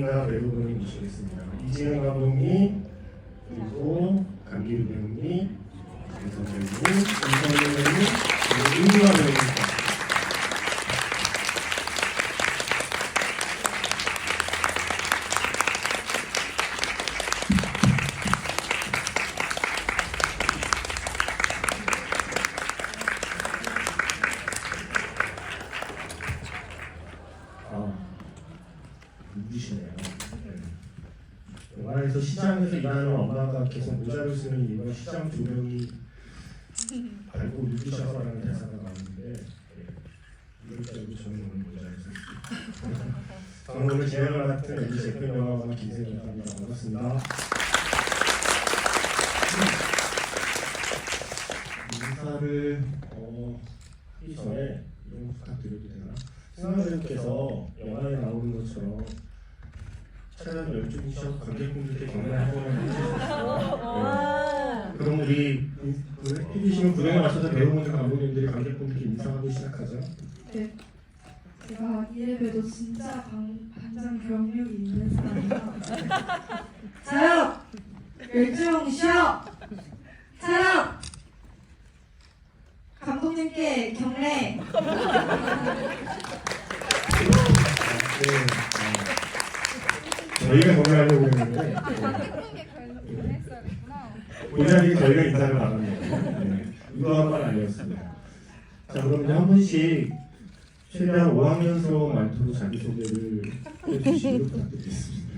감독님과 배우분이 모시겠습니다. 이지은 감독님, 그리고 강기루 배우님, 장선 배우님, 김선민 배우님, 그리고 윤기화 배우님. 누구시네요. 영화에서 시장에서 일하는 엄마가 계속 모자를 쓰는 이유가 시장 조명이 밝고 누구셔서라는 대사가 나오는데 이럴 줄 알고 저는 오늘 모자를 썼습니다. 저는 오늘 진행을 맡은 MBC 대표영화관 김세경입니다. 반갑습니다. 인사를 하기 전에 이런 거 부탁드려도 되나? 승환 배우께서 영화에 나오는 것처럼 차량 12시간 관객분들께 경례 한번 해주세요. 그럼 우리 해주시는 구경에 맞춰서 배우분들 감독님들이 관객분들께 인사하고 시작하죠. 네. 제가 이래봬도 진짜 반장 경력이 있는 사람이라 자요! 열중 쉬어! 차요! 감독님께 경례! 저희가 경례하려고 했는데 본인이 저희가 인사를 받았네요. 의도한 건 아니었습니다. 자, 그럼 이제 한 분씩 최대한 5학년스러운 말투로 자기소개를 해주시기를 부탁드리겠습니다.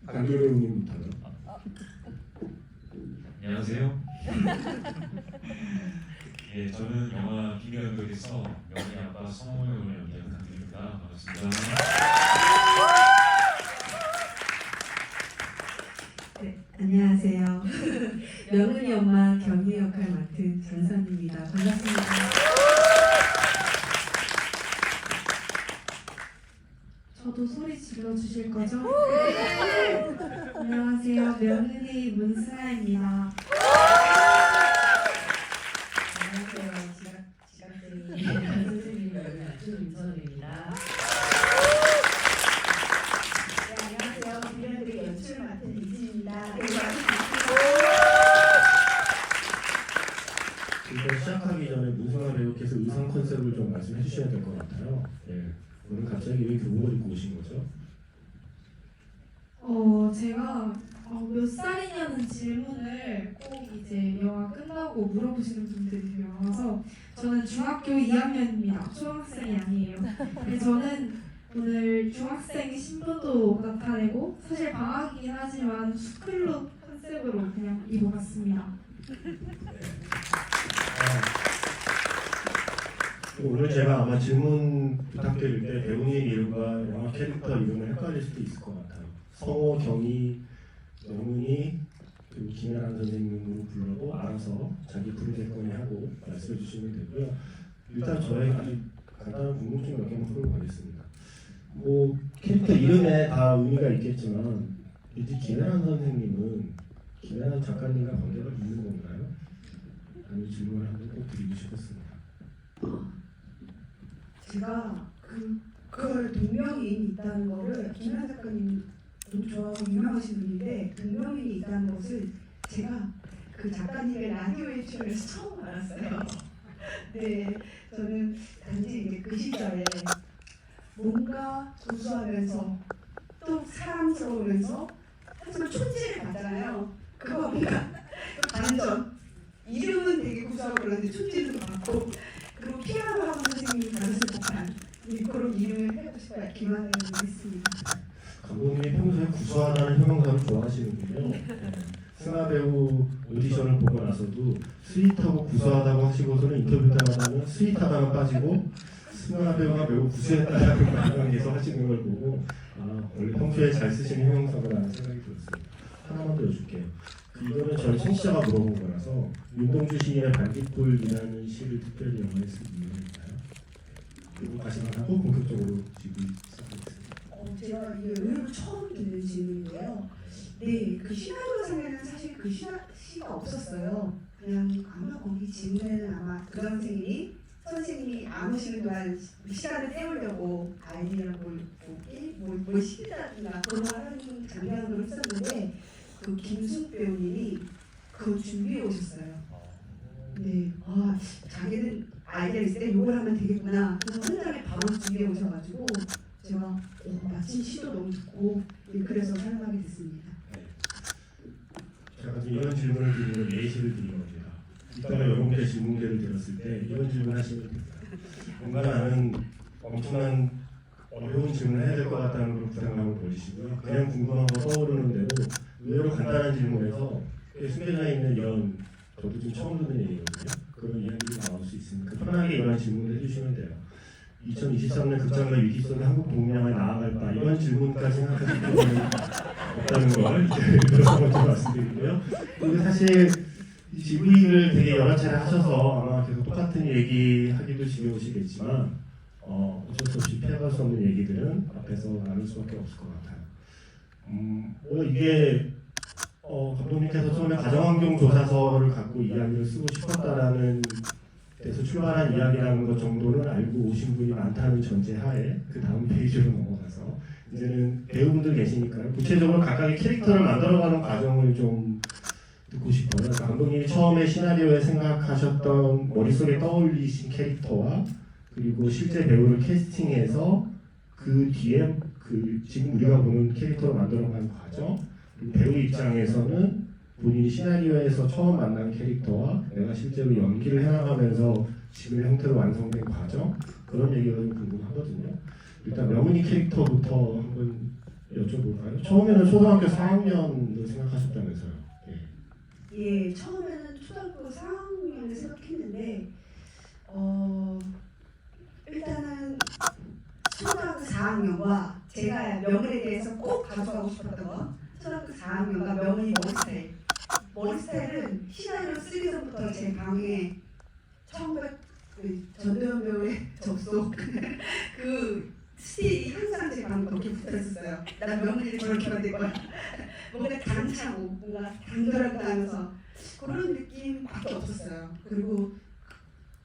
강규 배우님부터요. 안녕하세요. 예, 저는 영화 비밀연극에서 명희 아빠 성호영을 연기한 강규입니다. 반갑습니다. 네, 안녕하세요. 명은이 엄마 경희 역할 맡은 장선입니다. 반갑습니다. 저도 소리 질러주실 거죠? 네. 안녕하세요. 명은이 문승아입니다. 안녕하세요. 지각생이 선생님 역을 맡은 윤선우입니다. 네, 안녕하세요. 비밀연극의 연출을 맡은 이지입니다. 일단 시작하기 전에 문승아 배우께서 의상 컨셉을 좀 말씀해 주셔야 될 것 같아요. 예. 오늘 갑자기 왜 교복을 입고 오신 거죠? 제가 몇 살이냐는 질문을 꼭 이제 영화 끝나고 물어보시는 분들이 많아서 저는 중학교 2학년입니다. 초등학생이 아니에요. 근데 저는 오늘 중학생 신분도 나타내고 사실 방학이긴 하지만 스쿨룩 컨셉으로 그냥 입어봤습니다. 오늘 제가 아마 질문 부탁드릴 때 배우님 이름과 영화 캐릭터 이름을 헷갈릴 수도 있을 것 같아요. 성호, 경희, 명은이 그리고 김혜란 선생님으로 불러도 알아서 자기 부르겠거니 하고 말씀해 주시면 되고요. 일단 저의 아주 간단한 궁금증 몇 개만 풀고 가겠습니다. 뭐 캐릭터 이름에 다 의미가 있겠지만 이제 김혜란 선생님은 김혜란 작가님과 관계가 있는 건가요? 라는 질문을 한번 꼭 드리고 싶었습니다. 제가 그걸 동명이인이 있다는 거를 김현 작가님 너무 좋아하고 유명하신 분인데 동명이인이 있다는 것을 제가 그 작가님의 라디오에 출연해서 처음 알았어요. 네, 저는 단지 이제 그 시절에 뭔가 고수하면서 또 사랑스러우면서 하지만 촌지를 받잖아요. 그거 뭔가 반전. 이름은 되게 구수하고 그러는데 촌지도 받고 그리고 피아노 학원 선생님이 가르칠 법한 그런 이름을 해보고 싶어요. 김한혜라고 했습니다. 감독님이 평소에 구수하다는 형용사를 좋아하시는군요. 승아 배우 오디션을 보고 나서도 스윗하고 구수하다고 하시고서는 인터뷰 때마다는 스윗하다가 빠지고 승아 배우가 매우 구수했다는 말을 계속 하시는 걸 보고 원래 평소에 잘 쓰시는 형용사구나라는 생각이 들었습니다. 하나만 더 여쭐게요. 이거는 저희 청취자가 물어본 거라서 윤동주 시인의 반딧불이라는 시를 특별히 영화에 쓴 이유가 있나요? 그리고 다시 하고 본격적으로 질문 시작하겠습니다. 제가 이게 의외로 처음 듣는 질문인데요. 네, 그 신화조사상에는 사실 그 시가 없었어요. 그냥 아마 거기 질문에는 아마 교장 선생님이 선생님이 안 오시는 동안 시간을 때우려고 아이디어를 뭘 시키다든가 그런 걸 하는 장면으로 했었는데 그 김숙 배우님이 그걸 준비해 오셨어요. 네, 아 자기는 아이디어 있을 때 이걸 하면 되겠구나. 그래서 현장에 바로 준비해 오셔가지고 제가 마침 시도 너무 좋고 그래서 촬영하게 됐습니다. 제가 지금 이런 질문을 드리면 예시를 드린 겁니다. 이따가 여러분께 질문들을 드렸을 때 이런 질문 하시면 됩니다. 뭔가 나는 엄청난 어려운 질문을 해야 될 것 같다는 그런 부담감을 버리시고요. 그냥 궁금한 거 떠오르는 대로 의외로 간단한 질문에서 숨겨져 있는 이런 저도 지금 처음 듣는 얘기거든요. 그런 이야기들이 나올 수 있으니까 편하게 이런 질문을 해주시면 돼요. 2023년 극장가 위기 속에 한국 동양을 나아갈 바 이런 질문까지 생각하실 필요는 없다는 걸 그래서 먼저 말씀드리고요. 그리고 사실 이 GV를 되게 여러 차례 하셔서 아마 계속 똑같은 얘기 하기도 지겨우시겠지만 어쩔 수 없이 피해갈 수 없는 얘기들은 앞에서 나눌 수밖에 없을 것 같아요. 이게 감독님께서 처음에 가정환경 조사서를 갖고 이야기를 쓰고 싶었다라는 데서 출발한 이야기라는 것 정도는 알고 오신 분이 많다는 전제하에 그 다음 페이지로 넘어가서 이제는 배우분들 계시니까요. 구체적으로 각각의 캐릭터를 만들어가는 과정을 좀 듣고 싶어요. 감독님이 처음에 시나리오에 생각하셨던 머릿속에 떠올리신 캐릭터와 그리고 실제 배우를 캐스팅해서 그 뒤에 지금 우리가 보는 캐릭터로 만들어가는 과정, 그리고 배우 입장에서는 본인이 시나리오에서 처음 만난 캐릭터와 내가 실제로 연기를 해나가면서 지금의 형태로 완성된 과정, 그런 얘기가 좀 궁금하거든요. 일단 명은이 캐릭터부터 한번 여쭤볼까요? 처음에는 초등학교 4학년을 생각하셨다면서요? 예, 처음에는 초등학교 4학년을 생각했는데 일단은 초등학교 4학년과 제가 명은에 대해서 꼭 가져가고 싶었던 거 초등학교 4학년과 명은이 머리 스타일은 시나리오 쓰기 전부터 제 방에 1900 전도연 배우의 접속 그 스틸이 항상 제 방에 그렇게 붙어있었어요. 난 명은이를 저렇게 만들 거야. 뭔가 당차고 뭔가 당돌하다 하면서 그런 느낌밖에 없었어요. 그리고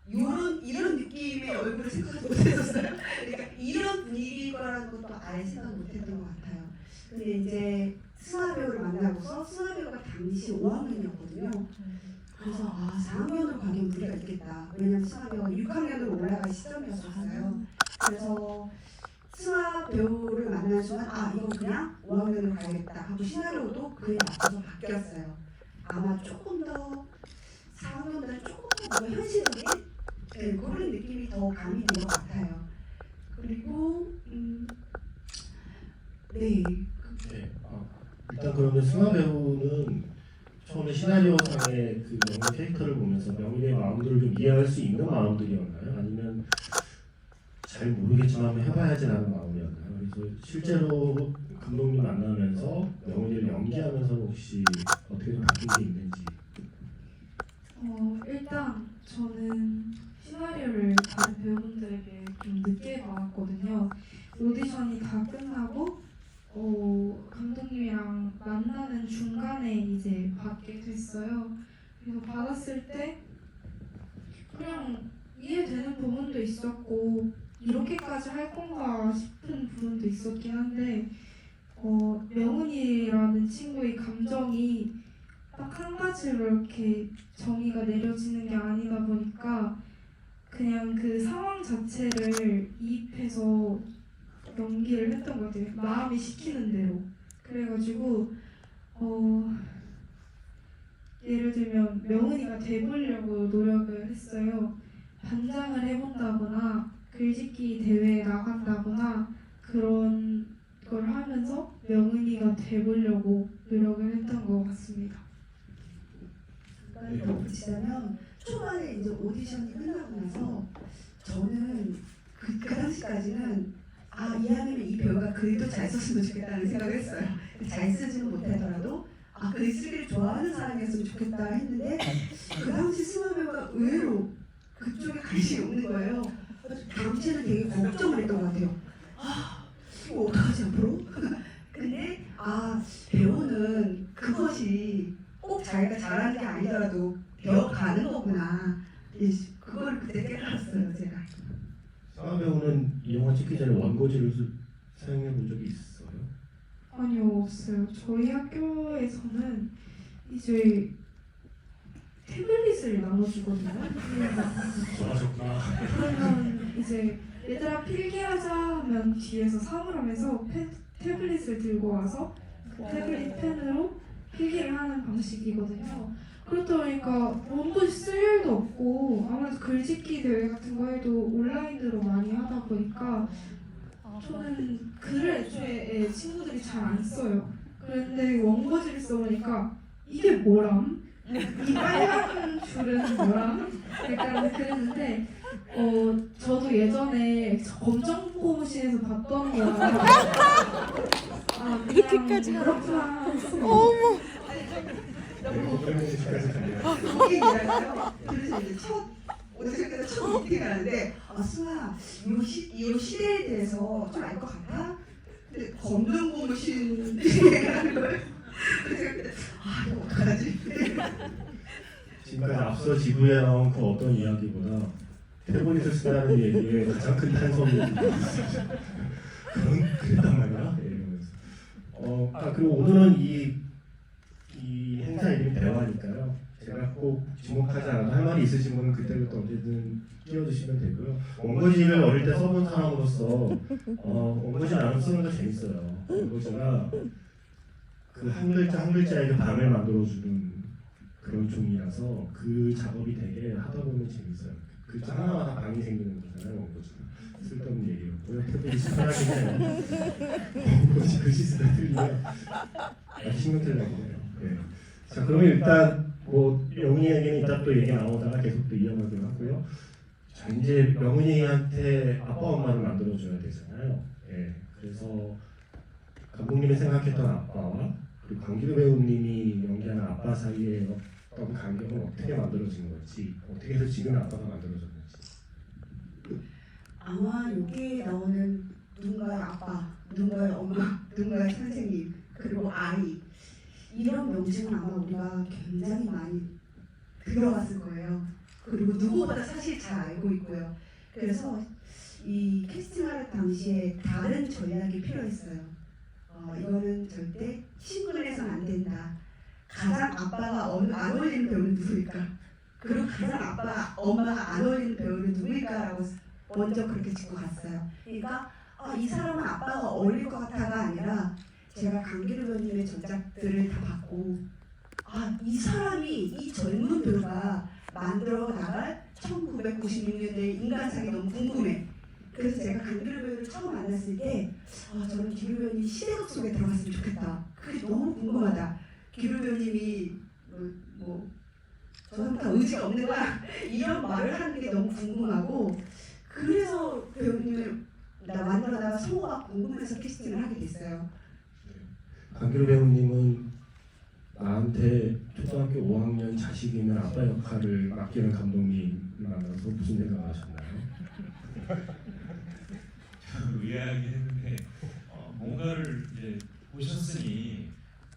이런 느낌의 얼굴을 생각하지 못했었어요. 그러니까 이런 분위기일 거라는 것도 아예 생각 못했던 것 같아요. 근데 이제 승하 배우를 만나고서 승하 배우가 당시 5학년이었거든요. 그래서 4학년으로 가긴 무리가 있겠다. 왜냐면 승하 배우가 6학년으로 올라갈 시점이었어요. 그래서 승하 배우를 만난 순간 이건 그냥 5학년으로 가야겠다 하고 시나리오도 그에 맞춰서 바뀌었어요. 아마 조금 더 4학년들은 조금 더 현실적인 그런 느낌이 더 가미된 것 같아요. 그리고 네. 일단 그러면 승하 배우는 처음에 시나리오상의 그 명훈 캐릭터를 보면서 명훈의 마음들을 좀 이해할 수 있는 마음들이었나요? 아니면 잘 모르겠지만 한번 해봐야지라는 마음이었나요? 그래서 실제로 감독님 만나면서 명훈이를 연기하면서 혹시 어떻게 좀 바뀐 게 있는지. 일단 저는 시나리오를 다른 배우분들에게 좀 늦게 받았거든요. 오디션이 다 끝나고 감독님이랑 만나는 중간에 이제 받게 됐어요. 그래서 받았을 때 그냥 이해되는 부분도 있었고 이렇게까지 할 건가 싶은 부분도 있었긴 한데 명훈이라는 친구의 감정이 딱 한 가지로 이렇게 정의가 내려지는 게 아니다 보니까 그냥 그 상황 자체를 이입해서 연기를 했던 것 같아요. 마음이 시키는 대로. 그래가지고 예를 들면 명은이가 돼보려고 노력을 했어요. 반장을 해본다거나 글짓기 대회에 나간다거나 그런 걸 하면서 명은이가 돼보려고 노력을 했던 것 같습니다. 덧붙이자면 초반에 이제 오디션이 끝나고 나서 저는 그 당시까지는 이왕이면 이 배우가 글도 잘 썼으면 좋겠다는 생각을 했어요. 잘 쓰지는 못하더라도 글 쓰기를 좋아하는 사람이었으면 좋겠다 했는데 그 당시 승하 배우가 의외로 그쪽에 관심이 없는 거예요. 당시에는 되게 걱정을 했던 것 같아요. 이거 어떡하지 앞으로? 근데 배우는 그것이 꼭 자기가 잘하는 게 아니더라도 배워가는 거구나. 그걸 그때 깨달았어요. 제가. 찍기 전에 원고지를 사용해 본 적이 있어요? 아니요, 없어요. 저희 학교에서는 이제 태블릿을 나눠주거든요. 잘하셨구나. 그러면 이제 얘들아 필기하자 하면 뒤에서 사물함에서 태블릿을 들고 와서 그 태블릿 펜으로 필기를 하는 방식이거든요. 그렇다 보니까 원고지 쓸 일도 없고 아무래도 글짓기 대회 같은 거 해도 온라인으로 많이 하다 보니까 저는 글을 애초에 친구들이 잘 안 써요. 그런데 원고지를 써보니까 이게 뭐람? 이 빨간 줄은 뭐람? 약간 그랬는데 저도 예전에 검정고무신에서 봤던 거라 이렇게까지 그렇구나. 이게 뭐랄까요? 그래서 이제 첫 오디션에서 처음 미팅을 하는데 수아 이 시대에 대해서 좀 알 것 같아? 근데 검정 고무신 얘기하는 거예요. 그래서 이거 어떡하지? 지금까지 앞서 지부에 나온 그 어떤 이야기보다 태블릿을 쓰라는 얘기에 가장 큰 탄성이 그랬단 말이야. 예, 이러면서. 그리고 오늘은 이 행사 이름이 대화니까요. 제가 꼭 지목하지 않아도 할 말이 있으신 분은 그때부터 언제든 끼워주시면 되고요. 원고지를 어릴 때 써본 사람으로서 원고지 나름 쓰는 거 재밌어요. 원고지가 그 한 글자 한 글자에 방을 만들어주는 그런 종이라서 그 작업이 되게 하다 보면 재밌어요. 글자 하나마다 방이 생기는 거잖아요. 원고지가. 쓸데없는 얘기였고요. 태블릿이 편하긴 해요. 원고지 글씨 쓰다 틀리면 아주 신경 쓰려고 해요. 네. 자, 그러면 일단 명훈이에게는 이따 또 얘기 나오다가 계속 또 이어가기로 하고요. 자, 이제 명훈이한테 아빠 엄마를 만들어줘야 되잖아요. 예. 그래서 감독님이 생각했던 아빠와 그리고 강기루 배우님이 연기하는 아빠 사이에 어떤 간격은 어떻게 만들어진 건지, 어떻게 해서 지금 아빠가 만들어졌는지. 아마 여기에 나오는 누군가의 아빠, 누군가의 엄마, 누군가의 선생님, 그리고 아이 이런 명칭은 아마 우리가 굉장히 많이 들어봤을 거예요. 그리고 누구보다 사실 잘 알고 있고요. 그래서 이 캐스팅할 당시에 다른 전략이 필요했어요. 이거는 절대 친근해서는 안 된다. 가장 아빠가 안 어울리는 배우는 누구일까? 그리고 가장 아빠, 엄마가 안 어울리는 배우는 누구일까라고 먼저 그렇게 짚고 갔어요. 그러니까 이 사람은 아빠가 어울릴 것 같아가 아니라 제가 강기루 배우님의 전작들을 다 봤고 이 사람이 이 젊은 배우가 만들어 나갈 1996년대 인간상이 너무 궁금해. 그래서 제가 강기루 배우를 처음 만났을 때 저는 기루 배우님 시대극 속에 들어갔으면 좋겠다. 그게 너무 궁금하다. 기루 배우님이 저 사람부터 의지가 없는 거야 이런 말을 하는 게 너무 궁금하고 그래서 배우님을 만들어다가 성우가 궁금해서 캐스팅을 하게 됐어요. 강기루 배우님은 나한테 초등학교 5학년 자식이면 아빠 역할을 맡기는 감독님을 만나서 무슨 생각을 하셨나요? 의아하긴 했는데 뭔가를 이제 보셨으니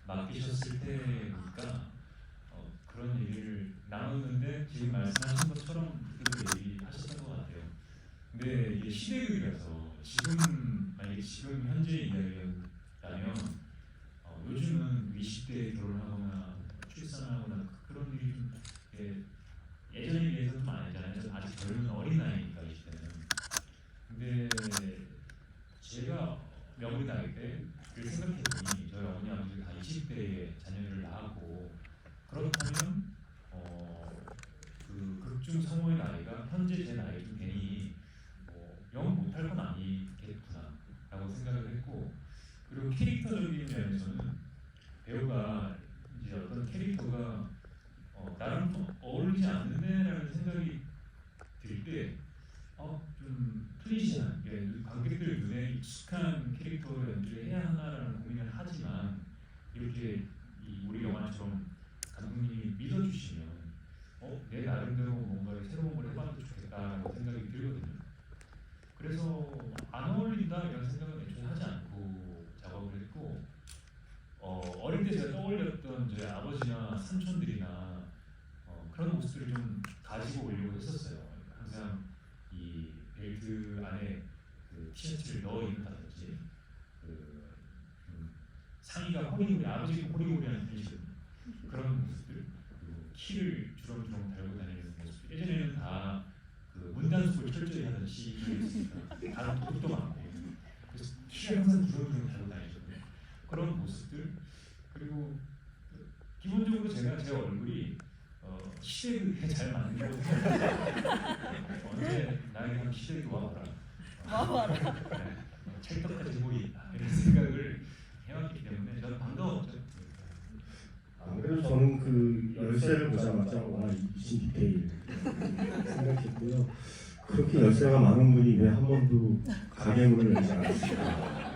맡기셨을 때니까 그런 얘기를 나눴는데 지금 말씀하신 것처럼 그렇게 얘기하셨던 것 같아요. 근데 이게 시대극이라서 만약에 지금 현재 이야기라면 요즘은 20대에 결혼하거나 출산하거나 그런 일이 좀 예전에 비해서 좀 아니잖아요. 아직 젊은 어린 나이니까 20대는. 근데 제가 명훈이 나이 때를 생각해보니 저희 어머니 아버지가 다 20대에 자녀를 낳았고 그렇다면 그 극중 성우의 나이가 현재 제 나이 좀 되니 영 못할 건 아니겠구나 라고 생각을 했고 그리고 캐릭터적인 면에서는 배우가 이제 어떤 캐릭터가 나랑 좀 어울리지 않는데라는 생각이 들 때 좀 플리시한 관객들 눈에 익숙한 캐릭터 연기를 해야 하나라는 고민을 하지만 이렇게 우리 영화처럼 감독님이 믿어주시면 내 나름대로 뭔가 새로운 걸 해봐도 좋겠다라고 생각이 들거든요. 그래서 안 어울린다 이런 생각은 애초에 하지 않고 작업을 했고 어릴 때 제가 떠올렸던 저희 아버지나 삼촌들이나 그런 모습들을 좀 가지고 오려고 했었어요. 항상 이 벨트 안에 그 그 티셔츠를 넣어 입는다든지 상의가 호리호리 아버지가 호리호리한 분이시거든요. 그런 모습들 그리고 키를 주렁주렁 달고 다니는 모습 예전에는 다 그 문단속을 철저히 하던 시기였으니까 다른 옷도 많고 그래서 키를 항상 주렁주렁 달고 다니셨고요. 그런 모습들 그리고 기본적으로 제가 제 얼굴이 시대에 잘 맞는 것 같아요. 언제 나에게 시대에 와봐라. 네, 찰떡같이 보이 있다 이런 생각을 해왔기 때문에 저는 반가웠죠. 그래서 저는 그 열쇠를 보자마자 와 미친 디테일 생각했고요. 그렇게 열쇠가 많은 분이 왜 한 번도 가게 문을 열지 않았을까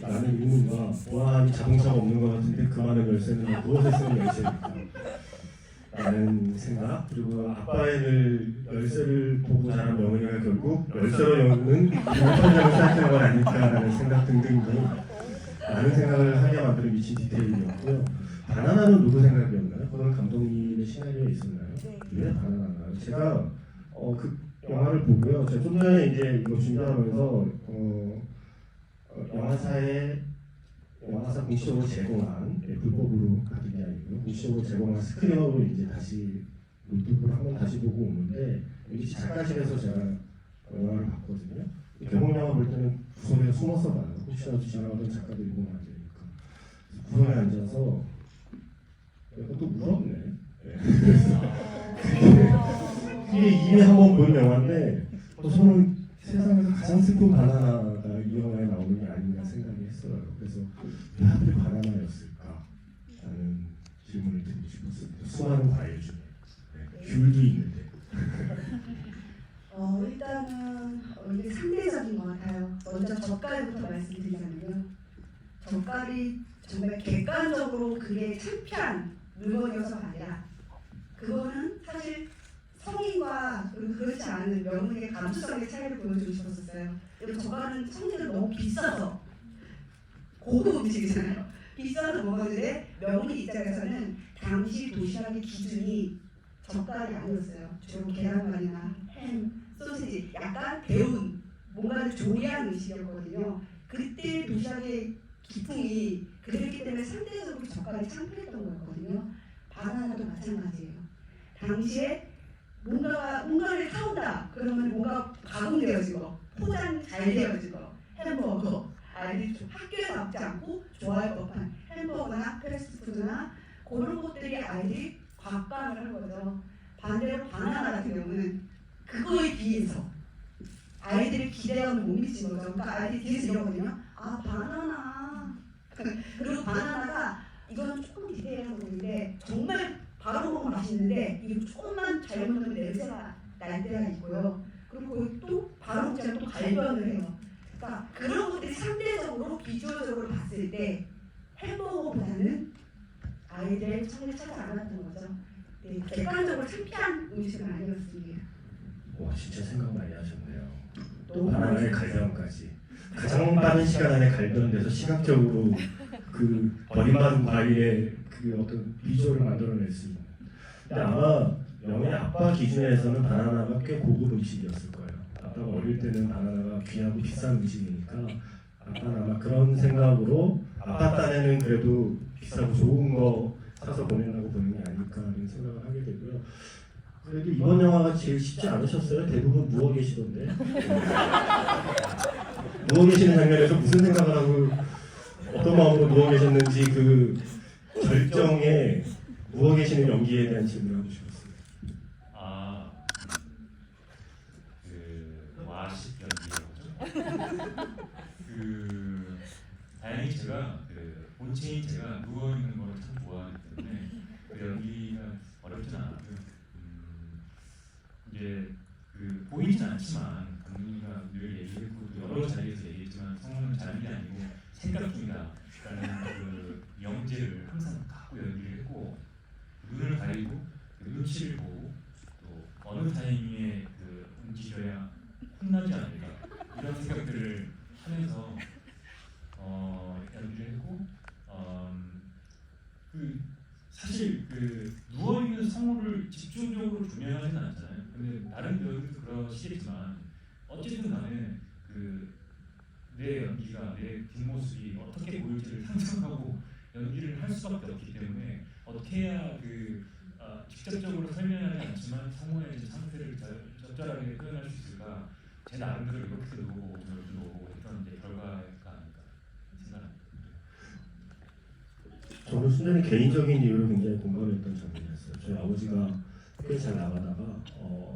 라는 의문과 보안이 자동차가 없는 것 같은데 그 많은 열쇠는 무엇에 쓰는 열쇠일까 라는 생각 그리고 아빠의 열쇠를 보고 자란 명은이가 결국 열쇠로 여는 물판장을 쌓는 건 아닐까라는 생각 등등등 많은 생각을 하게 만드는 미친 디테일이었고요. 바나나는 누구 생각이었나요? 그건 감독님의 시나리오에 있었나요? 왜 바나나인가요? 제가 그 영화를 보고요. 제가 좀 전에 이제 이거 준비하면서 영화사 공식적으로 제공한 불법으로 받은 게 아니고요. 공식적으로 제공한 스크린으로 이제 다시 노트북을 한번 다시 보고 오는데 여기 작가실에서 제가 영화를 봤거든요. 개봉 영화 볼 때는 구석에 숨어서 봐요. 혹시라도 지나가던 작가들이 보면 안 되니까. 구석에 앉아서 약간 또 무섭네. 그게 이미 한번 본 영화인데 저는 세상에서 가장 슬픈 바나나가 이 영화에 나오는 게 아닌가 생각이 했어요. 그래서 왜 하필 바나나였을까? 라는 질문을 드리고 싶었습니다. 수많은 과일 중에 귤도 있는데. 일단은 이게 상대적인 것 같아요. 먼저 젓갈부터 말씀드리자면요. 젓갈이 정말 객관적으로 그게 창피한 물건이어서가 아니라 그거는 사실 성인과 그렇지 않은 명문의 감수성의 차이를 보여주고 싶었어요. 그리고 젓갈은 성질은 너무 비싸서 고급 음식이잖아요. 비싸서 먹었는데 명문의 입장에서는 당시 도시락의 기준이 젓갈이 아니었어요. 주로 계란말이나 햄, 소시지, 약간 데운 뭔가를 조리한 음식이었거든요. 그때 도시락의 기풍이 그랬기 때문에 상대적으로 젓갈이 창피했던 거였거든요. 바나나도 마찬가지예요. 당시에 뭔가를 사온다 그러면 뭔가 가공되어지고 포장 잘 되어지고 햄버거 아이들이 학교에 먹지 않고 좋아할 법한 햄버거나 패스트푸드나 그런 것들이 아이들이 곽감을 하는 거죠. 반대로 바나나 같은 경우는 그거에 비해서 아이들의 기대감을 못 미치는 거죠. 그러니까 아이들이 뒤에서 이러거든요. 아 바나나 그리고 바나나가 이건 조금 디테일한 부분인데 정말 바로 먹으면 맛있는데 이거 조금만 잘못 넣으면 냄새가 날 때가 있고요. 그리고 또 바로 먹지 않고 갈변을 해요. 그러니까 그런 것들이 상대적으로 비주얼적으로 봤을 때 햄버거보다는 아이들의 손을 차지 않았던 거죠. 네, 객관적으로 창피한 음식은 아니었습니다. 와 진짜 생각 많이 하셨네요. 또 바나나의 갈변까지 가장 빠른 시간 안에 갈변돼서 시각적으로 그 버림받은 과일의 그 어떤 비주얼을 만들어낼 수 있는. 근데 아마 명의 아빠 기준에서는 바나나가 꽤 고급 음식이었을 거예요. 아빠가 어릴 때는 바나나가 귀하고 비싼 음식이니까 아빠는 아마 그런 생각으로 아빠 딴에는 그래도 비싸고 좋은 거 사서 보낸다고 보는 게 아닐까 하는 생각을 하게 되고요. 그래도 이번 영화가 제일 쉽지 않으셨어요? 대부분 누워 계시던데. 누워 계시는 장면에서 무슨 생각을 하고 어떤 마음으로 누워 계셨는지 그 절정에 누워 계시는 연기에 대한 질문을 하고 싶었습니다. 그 와식 연기라고죠. 다행히 제가 본체인 제가 누워 있는 걸 참 좋아하기 때문에 그 연기가 어렵진 않았고요. 이제 보이진 않지만 감독님과 늘 얘기했고 여러 자리에서 얘기했지만 성우는 자는 게 아니고 생각 중이다라는 그 명제를 항상 갖고 연기를 했고 눈을 가리고 눈치를 보고 또 어느 타이밍에 움직여야 혼나지 않을까 이런 생각들을 하면서 연기를 했고 사실 누워 있는 성우를 집중적으로 조명하지는 않잖아요. 근데 다른 배우들도 그러시겠지만 어쨌든 간에 내 연기가 내 뒷모습이 어떻게 보일지를 상상하고 연기를 할 수밖에 없기 때문에 어떻게 해야 직접적으로 설명하지 않지만 성우의 이제 상태를 적절하게 표현할 수 있을까 제 나름대로 이렇게 놓고 했던 이제 결과가 아닐까 생각합니다. 저는 순전히 개인적인 이유로 굉장히 공감했던 장면이었어요. 저희 아버지가 꽤 잘 나가다가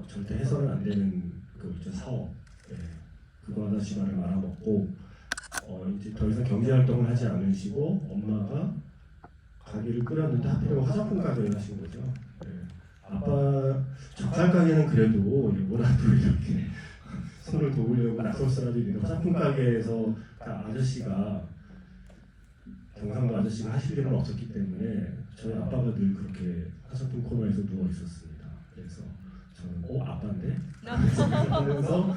절대 해서는 안 되는 그 있죠, 사업, 그거 하나 집안을 말아먹고 이제 더 이상 경제 활동을 하지 않으시고 엄마가 가게를 꾸렸는데 하필이면 화장품 가게를 하신 거죠. 아빠 젓갈 가게는 그래도 일보라도 이렇게 손을 도우려고 낙설사라도 있는데 화장품 가게에서 아저씨가 경상도 아저씨가 하실 일은 없었기 때문에 저희 아빠가 늘 그렇게 화장품 코너에서 누워 있었습니다. 그래서 저는 아빠인데? 하면서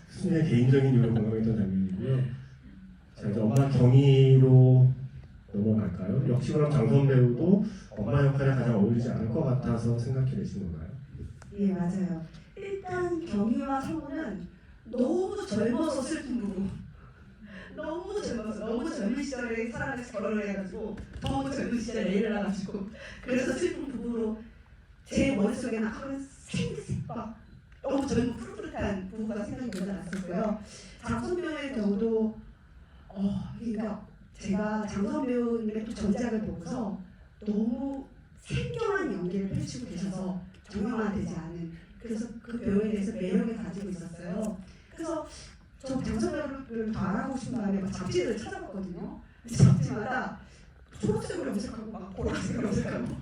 순전히 개인적인 이유로 공감했던 장면이고요. 자, 이제 엄마 경위로 넘어갈까요? 역시 그럼 장선 배우도 엄마 역할에 가장 어울리지 않을 것 같아서 생각해내신 건가요? 예, 맞아요. 일단 경희와 성우는 너무 젊어서 슬픈 부부. 너무 젊어서 너무 젊은 시절에 사랑해서 결혼을 해가지고 너무 젊은 시절에 애를 낳아가지고 그래서 슬픈 부부로 제 머릿속에는 생색 막 너무 젊은 푸릇푸릇한 부부가 생각이 먼저 났었고요. 장선 배우의 경우도 그러니까 제가 장선 배우님의 또 전작을 보고서 너무 생경한 연기를 펼치고 계셔서 정형화되지 않은 그래서 그 배우에 대해서 매력을 가지고 있었어요. 그래서 저 장선 배우를 더 알아보고 싶은 마음에 막 잡지를 찾아봤거든요. 잡지마다 초록색으로 염색하고 막 보라색으로 염색하고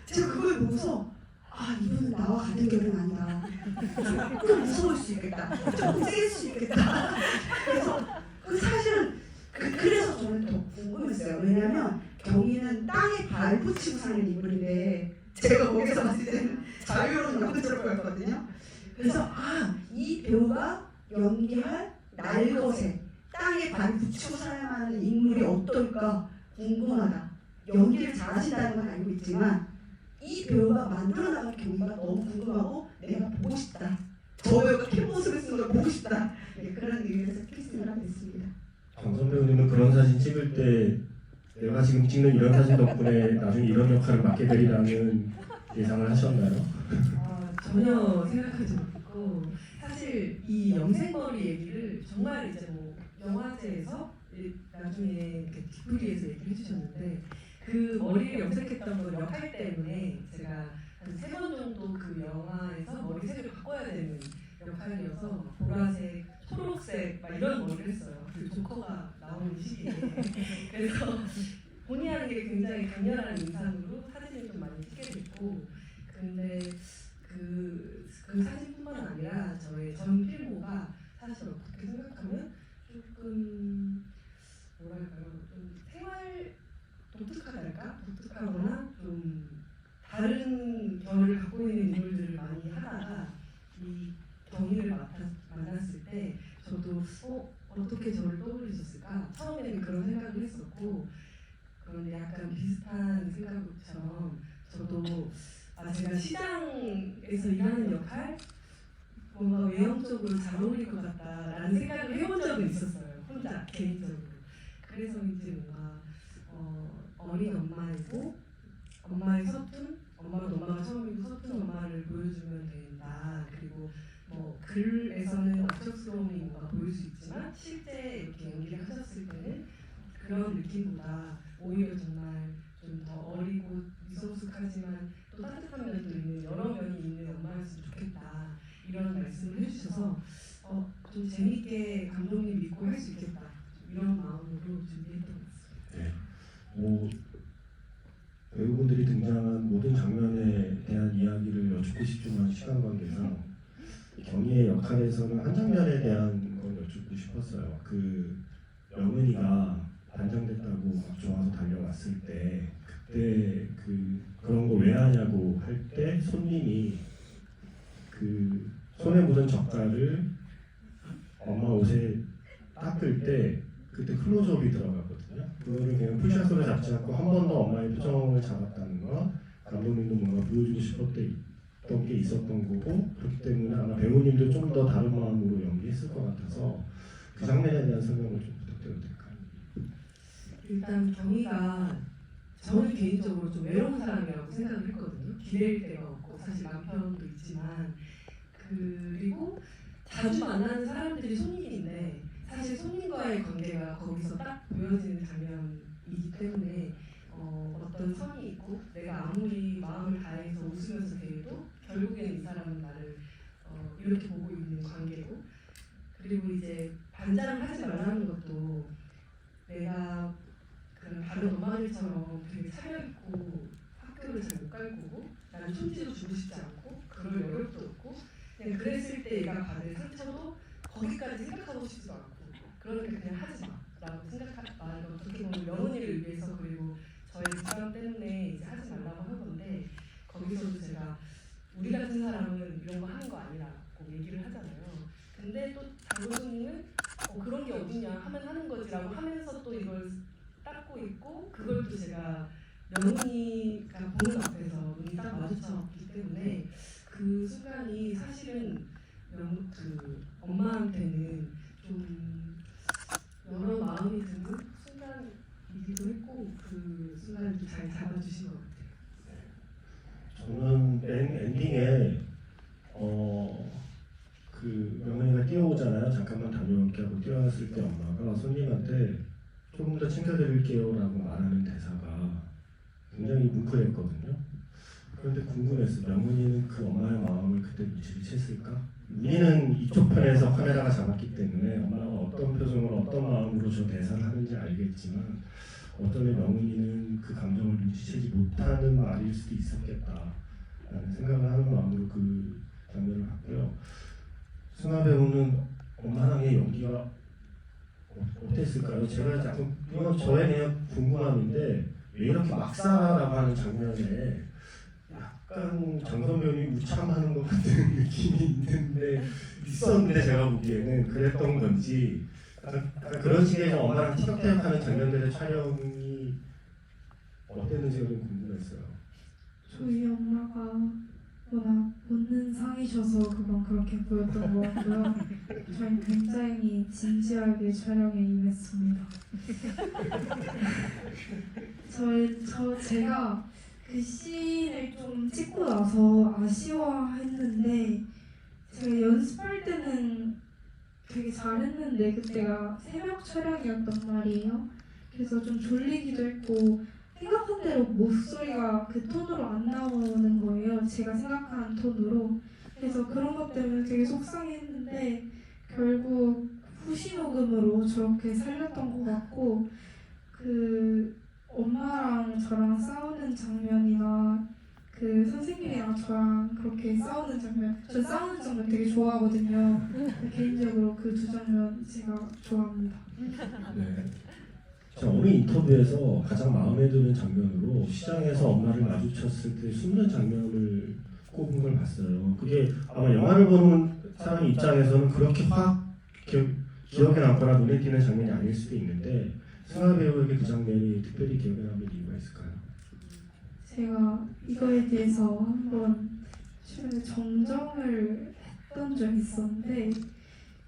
제가 그걸 보고서 이분은 나와 같은 결은 아니다. 좀 무서울 수 있겠다. 좀 세일 수 있겠다. 그래서 사실은 그래서 저는 더 궁금했어요. 왜냐하면 경희는 땅에 발 붙이고 사는 인물인데 제가 거기서 봤을 때는 자유로운 영혼처럼 보였거든요. 그래서 이 배우가 연기할 날것에 땅에 발 붙이고 살아야만 하는 인물이 어떨까 궁금하다. 연기를 잘하신다는 건 알고 있지만 이 배우가 만들어나갈 경우가 너무 궁금하고 내가 보고 싶다. 저 배우가 캡모습을 쓰는 걸 보고 싶다. 그런 의미에서 캐스팅을 하게 됐습니다. 장선 배우님은 그런 사진 찍을 때 내가 지금 찍는 이런 사진 덕분에 나중에 이런 역할을 맡게 되리라는 예상을 하셨나요? 전혀 생각하지 못했고 사실 이 염색머리 얘기를 정말 이제 뭐 영화제에서 나중에 이렇게 뒷부리에서 얘기를 해주셨는데 그 머리를 염색했던 건 역할 때문에 제가 한 3번 정도 그 영화에서 머리색을 바꿔야 되는 역할이어서 보라색, 초록색 막 이런 머리를 했어요. 그 조커가 나오는 시기에. 그래서 본의 아니게 굉장히 강렬한 인상으로 사진을 좀 많이 찍게 됐고 근데 그 사진뿐만 아니라 저의 전 필모가 사실 어떻게 생각하면 조금 뭐랄까요 좀 생활 독특하달까? 독특하거나 좀 다른 결을 갖고 있는 인물들을 많이 하다가 이 경희를 만났을 때 저도 어떻게 저를 떠올리셨을까? 처음에는 그런 생각을 했었고 그런데 약간 비슷한 생각처럼 저도 제가 시장에서 일하는 역할 뭔가 외형적으로 잘 어울릴 것 같다라는 생각을 해본 적은 있었어요. 혼자 개인적으로. 그래서 이제 뭔가 어린 엄마이고 엄마의 서툰 엄마가 처음이고 서툰 엄마를 보여주면 된다. 그리고 뭐 글에서는 억척스러움이 뭔가 보일 수 있지만 실제 이렇게 연기를 하셨을 때는 그런 느낌보다 오히려 정말 좀 더 어리고 미소숙하지만 또 따뜻한 면도 있는 여러 면이 있는 엄마였으면 좋겠다 이런 말씀을 해주셔서 좀 재밌게 감독님 믿고 할 수 있겠다 이런 마음으로 준비했던 것 같습니다. 네. 배우분들이 등장한 모든 장면에 대한 이야기를 여쭙고 싶지만 시간 관계상 경희의 역할에서는 한 장면에 대한 걸 여쭙고 싶었어요. 그 명은이가 반장됐다고 막 좋아서 달려왔을 때 그때 그런 거 왜 하냐고 할 때 손님이 그 손에 묻은 젓갈을 엄마 옷에 닦을 때 그때 클로즈업이 들어가거든요. 그거를 그냥 풀샷으로 잡지 않고 한 번 더 엄마의 표정을 잡았다는 거 감독님도 뭔가 보여주고 싶었던 게 있었던 거고 그렇기 때문에 아마 배우님도 좀 더 다른 마음으로 연기했을 것 같아서 그 장면에 대한 설명을 좀 부탁드려도 될까요? 일단 경희가 저는 개인적으로 좀 외로운 사람이라고 생각을 했거든요. 기댈 데가 없고 사실 남편도 있지만 그리고 자주 만나는 사람들이 손님인데 사실 손님과의 관계가 거기서 딱 보여지는 장면이기 때문에 어떤 선이 있고 내가 아무리 마음을 다해서 웃으면서 대해도 결국에는 이 사람은 나를 이렇게 보고 있는 관계고 그리고 이제 반장을 하지 말라는 것도 내가 그런 다른 엄마들처럼 되게 차려입고 학교를 잘 못 갈 거고 나는 천지로 주고 싶지 않고 그럴 여력도 없고 그냥 그랬을 때 얘가 받을 상처도 거기까지 생각하고 싶지도 않고 그러니까 그냥 하지 마라고 생각하고 어떻게 보면 명은이를 위해서 그리고 저의 집안 때문에 이제 하지 말라고 한 건데 거기서도 제가 우리 같은 사람은 이런 거 하는 거 아니라고 얘기를 하잖아요. 근데 또 장교수님은 그런 게 어딨냐 하면 하는 거지라고 하면서 또 이걸 닦고 있고 그걸 또 제가 명은이가 보는 앞에서 눈이 딱 마주쳤기 때문에 그 순간이 사실은 그 엄마한테는 좀 여러 마음이 드는 순간이기도 했고 그 순간을 좀 잘 잡아주신 것 같아요. 저는 엔딩에 그 명은이가 뛰어오잖아요. 잠깐만 다녀올게 하고 뛰어왔을 때 엄마가 손님한테 조금 더 챙겨드릴게요라고 말하는 대사가 굉장히 뭉클했거든요. 그런데 궁금했어. 명은이는 그 엄마의 마음을 그때 눈치를 챘을까? 우리는 이쪽 편에서 카메라가 잡았기 때문에 엄마가 어떤 표정으로 어떤 마음으로 저 대사를 하는지 알겠지만 어떤 명은이는 그 감정을 눈치채지 못하는 말일 수도 있었겠다라는 생각을 하는 마음으로 그 장면을 봤고요. 승아 배우는 엄마랑의 연기가 어땠을까요? 제가 자꾸 이건 저에 대한 궁금함인데 왜 이렇게 막사라고 하는 장면에 약간 장선배님이 우참하는 것 같은 느낌이 있었는데 제가 보기에는 그랬던 건지 약간 그런 식의 엄마랑 티격태격하는 장면들의 촬영이 어땠는지가 좀 궁금했어요. 저희 엄마가 워낙 웃는 상이셔서 그건 그렇게 보였던 것 같고요. 저희 굉장히 진지하게 촬영에 임했습니다. 제가 그 씬을 좀 찍고 나서 아쉬워했는데 제가 연습할 때는 되게 잘했는데 그때가 새벽 촬영이었단 말이에요. 그래서 좀 졸리기도 했고 생각한 대로 목소리가 그 톤으로 안 나오는 거예요. 제가 생각한 톤으로. 그래서 그런 것 때문에 되게 속상했는데 결국 후시 녹음으로 저렇게 살렸던 것 같고 그 엄마랑 저랑 싸우는 장면이나 그 선생님이랑 저랑 그렇게 싸우는 장면, 전 싸우는 장면 되게 좋아하거든요. 개인적으로 그 두 장면 제가 좋아합니다. 네. 제가 어느 인터뷰에서 가장 마음에 드는 장면으로 시장에서 엄마를 마주쳤을 때 숨는 장면을 꼽은 걸 봤어요. 그게 아마 영화를 보는 사람 입장에서는 그렇게 확 기억에 남거나 눈에 띄는 장면이 아닐 수도 있는데 승아 배우에게 그 장면이 특별히 기억에 남는 이유가 있을까요? 제가 이거에 대해서 한번 최근에 정정을 했던 적이 있었는데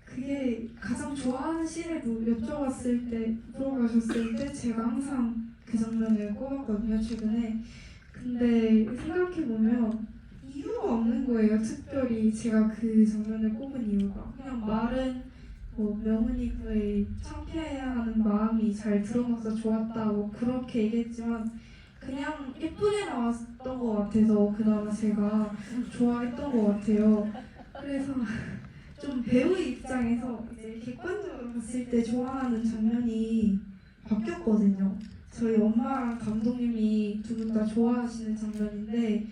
그게 가장 좋아하는 씬을 물어보셨을 때 제가 항상 그 장면을 꼽았거든요, 최근에. 근데 생각해보면 이유가 없는 거예요, 특별히 제가 그 장면을 꼽은 이유가. 그냥 말은 명은이의 창피해하는 마음이 잘 드러나서 좋았다고 그렇게 얘기했지만 그냥 예쁘게 나왔던 것 같아서 그나마 제가 좋아했던 것 같아요. 그래서 좀 배우 입장에서 이제 객관적으로 봤을 때 좋아하는 장면이 바뀌었거든요. 저희 엄마랑 감독님이 두 분 다 좋아하시는 장면인데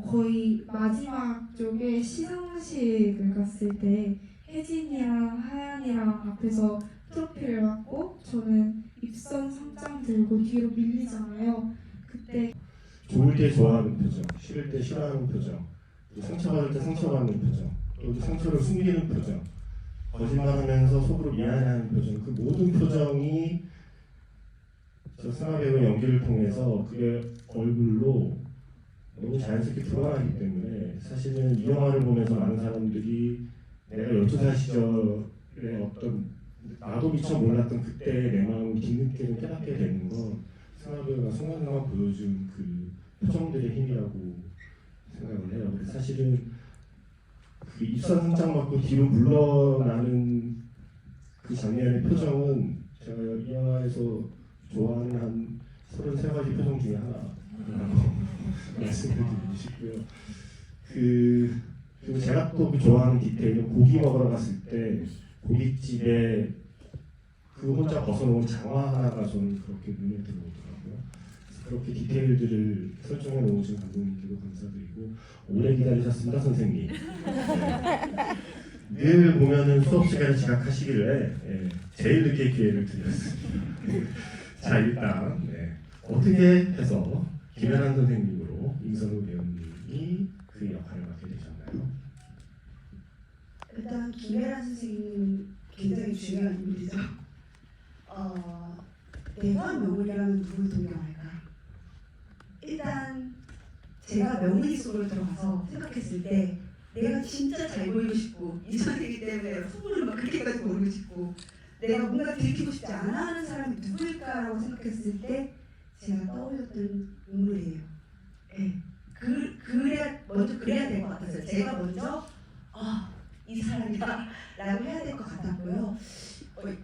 거의 마지막 쪽에 시상식을 갔을 때 혜진이랑 하연이랑 앞에서 트로피를 받고 저는 입선 상장 들고 뒤로 밀리잖아요. 그때 좋을 때 좋아하는 표정, 싫을 때 싫어하는 표정, 상처받을 때 상처받는 표정, 또 상처를 숨기는 표정, 거짓말하면서 속으로 미안해하는 표정, 그 모든 표정이 저 승아 배우의 연기를 통해서 그게 얼굴로 너무 자연스럽게 드러나기 때문에 사실은 이 영화를 보면서 많은 사람들이 내가 12살 시절에 어떤 나도 미처 몰랐던 그때 내 마음을 뒤늦게 깨닫게 되는 건 승하 배우가 순간순간 보여준 그 표정들의 힘이라고 생각을 해요. 근데 사실은 그 입선 상장 맞고 뒤로 물러나는 그 장면의 표정은 제가 이 영화에서 좋아하는 한 33가지 표정 중에 하나라고 말씀을 드리고 싶고요. 그리고 제가 또 좋아하는 디테일은 고기 먹으러 갔을 때 고깃집에 그 혼자 벗어놓은 장화 하나가 저는 그렇게 눈에 들어오더라고요. 그래서 그렇게 디테일들을 설정해 놓으신 감독님께도 감사드리고 오래 기다리셨습니다, 선생님. 늘 보면은 수업 시간에 지각하시길래 제일 늦게 기회를 드렸습니다. 자, 일단 어떻게 해서 김연한 선생님으로 임선우 배우님이 그 역할을 맡게 되셨나요? 일단 김혜란 선생님은 굉장히 중요한 인물이죠. 내가 명훈이라면 누굴 동경할까? 일단 제가 명훈이 속으로 들어가서 생각했을 때 내가 진짜 잘 보이고 싶고 이 선생이기 때문에 소문을 막 그렇게까지 모르고 싶고 내가 뭔가 들키고 싶지 않아 하는 사람이 누구일까라고 생각했을 때 제가 떠올렸던 인물이에요. 네. 그래야 될 것 같았어요. 제가 먼저 이 사람이다 라고 해야 될 것 같았고요.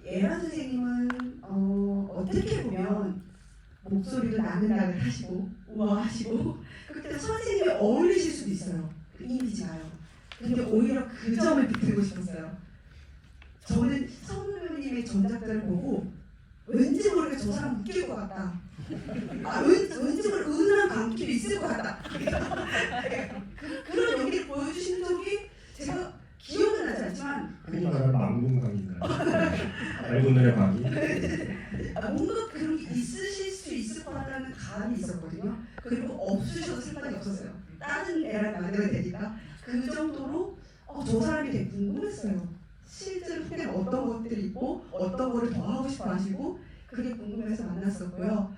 예란 선생님은 어떻게 보면 목소리도 나긋나긋 하시고 우아하시고 그때 선생님이 어울리실 수도 있어요. 그 이미지가요. 근데 오히려 그 점을 비틀고 싶었어요. 저는 선우 배우님의 전작들을 보고 왠지 모르게 저 사람 웃길 것 같다. 왠지 모르게 은은한 감길이 있을 것 같다. 그런 연기를 보여주신 적이 제가 기억은 나지 않지만 흔히 말하는 망동강인가요? 알고 눈의 광이? 뭔가 그런 게 있으실 수 있을 것 같다는 감이 있었거든요. 그리고 없으셔도 상관이 없었어요. 다른 애를 만들어야 되니까 그 정도로 저 사람이 되게 궁금했어요. 실제로 속에는 어떤 것들이 있고 어떤 거를 더 하고 싶어 하시고 그게 궁금해서 만났었고요.